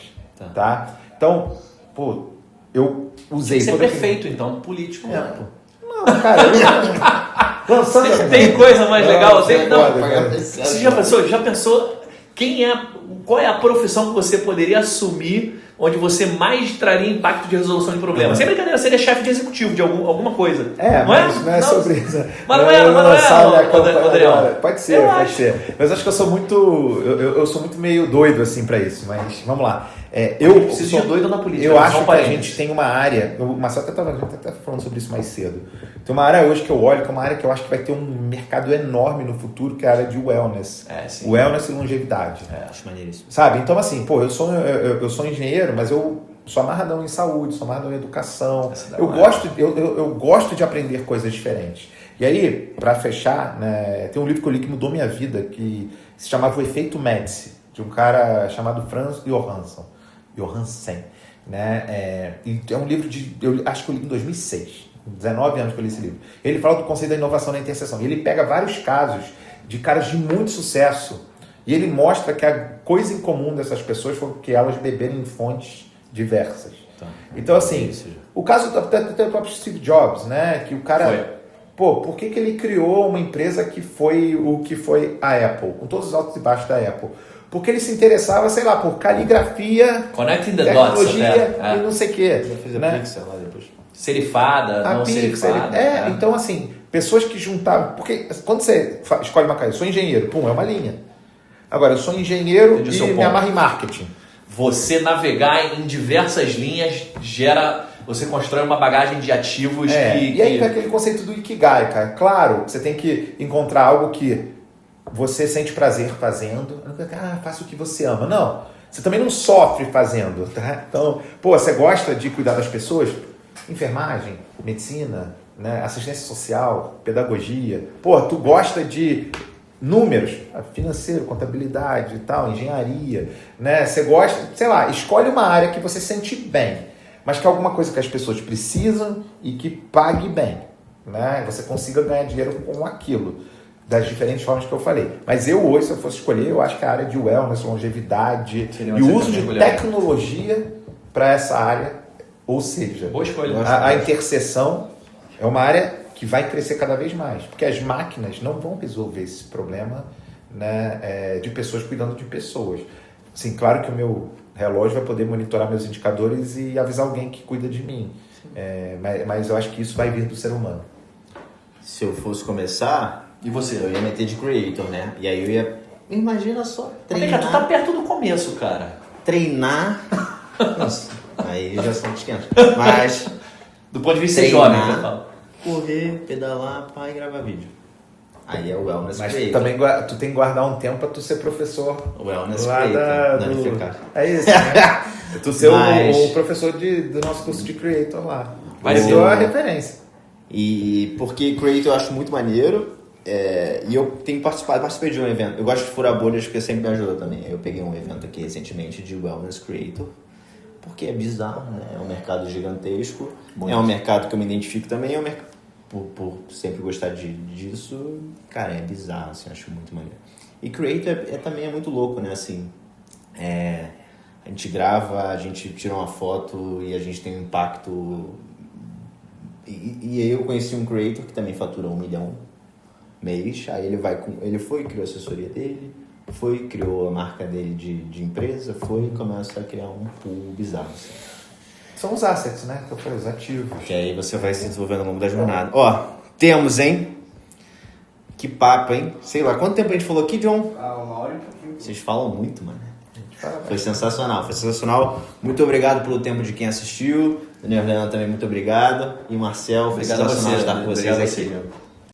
Tá? Então, eu usei... Você é perfeito, então, político. Não, cara, lançando... Tem coisa mais legal? Você já pensou qual é a profissão que você poderia assumir onde você mais traria impacto de resolução de problemas? Sem brincadeira, seria chefe de executivo de alguma coisa. Não é sobre isso. Mas não é, Adriano. Pode ser. Mas acho que eu sou muito meio doido assim pra isso, mas vamos lá. Eu preciso de doido na política. Eu acho que a gente tem uma área, o Marcelo até falando sobre isso mais cedo. Tem uma área hoje que eu olho, que é uma área que eu acho que vai ter um mercado enorme no futuro, que é a área de wellness. Wellness e longevidade. Acho maneiríssimo. Sabe? Então, assim, eu sou engenheiro, mas eu sou amarradão em saúde, sou amarradão em educação. Eu gosto de aprender coisas diferentes. E aí, para fechar, né, tem um livro que eu li que mudou minha vida, que se chamava O Efeito Médici, de um cara chamado Franz Johansen, né? E é um livro eu acho que eu li em 2006, 19 anos que eu li esse livro. Ele fala do conceito da inovação na interseção. E ele pega vários casos de caras de muito sucesso e ele mostra que a coisa em comum dessas pessoas foi que elas beberam em fontes diversas. Então, assim, o caso do próprio Steve Jobs, né? Que o cara... por que ele criou uma empresa que foi o que foi a Apple, com todos os altos e baixos da Apple? Porque ele se interessava, sei lá, por caligrafia, tecnologia e não sei o quê. Já fez a né? Pixel lá depois. Serifada, não serifada. Então assim, pessoas que juntavam... Porque quando você escolhe uma carreira, eu sou engenheiro, é uma linha. Agora, eu sou engenheiro e me amarro em marketing. Você navegar em diversas linhas você constrói uma bagagem de ativos E aí vem aquele conceito do Ikigai, cara. Claro, você tem que encontrar algo que você sente prazer fazendo. Faça o que você ama. Não, você também não sofre fazendo, tá? Então, você gosta de cuidar das pessoas? Enfermagem, medicina, né? Assistência social, pedagogia. Tu gosta de números, financeiro, contabilidade e tal, engenharia, né? Você gosta, sei lá, escolhe uma área que você sente bem, mas que é alguma coisa que as pessoas precisam e que pague bem, né? Você consiga ganhar dinheiro com aquilo, das diferentes formas que eu falei. Mas eu hoje, se eu fosse escolher, eu acho que a área de wellness, longevidade e o uso de tecnologia para essa área, ou seja, boa escolha. A interseção é uma área que vai crescer cada vez mais, porque as máquinas não vão resolver esse problema, né, de pessoas cuidando de pessoas. Sim, claro que o meu relógio vai poder monitorar meus indicadores e avisar alguém que cuida de mim, mas eu acho que isso vai vir do ser humano. Se eu fosse começar... E você? Eu ia meter de creator, né? E aí eu ia... Imagina só, treinar... Tu tá perto do começo, cara. Treinar... Nossa, aí já são uns 500. Mas... Do ponto de vista jovem, que eu falo. Correr, pedalar, e gravar vídeo. Aí é o Wellness Mas Creator. também tu tem que guardar um tempo pra tu ser professor Wellness lá Creator, da não Unificar. É isso, né? Tu ser Mas- o professor do nosso curso de Creator lá. Vai Vai ser a referência. E porque Creator eu acho muito maneiro, e eu tenho participei de um evento. Eu gosto de furar bolhas porque sempre me ajuda também. Eu peguei um evento aqui recentemente de Wellness Creator, porque é bizarro, né? É um mercado gigantesco, Muito. é um mercado que eu me identifico também, é um mercado, por sempre gostar disso, cara, é bizarro, assim, acho muito maneiro. E Creator também é muito louco, né? Assim, a gente grava, a gente tira uma foto e a gente tem um impacto. E aí eu conheci um creator que também fatura 1 milhão mês. Aí ele foi, criou a assessoria dele, criou a marca dele de empresa, e começa a criar um pool bizarro. Assim. São os assets, né? Que eu falei, os ativos. Que aí você vai se desenvolvendo ao longo da jornada. Ó, temos, hein? Que papo, hein? Sei lá, quanto tempo a gente falou aqui, John? 1 hora e pouquinho. Vocês falam muito, mano. Parabéns. Foi sensacional. Muito obrigado pelo tempo de quem assistiu. Daniel Leandro também, muito obrigado. E Marcel, foi Obrigado a sensacional você, estar com vocês obrigado a aqui. você, meu.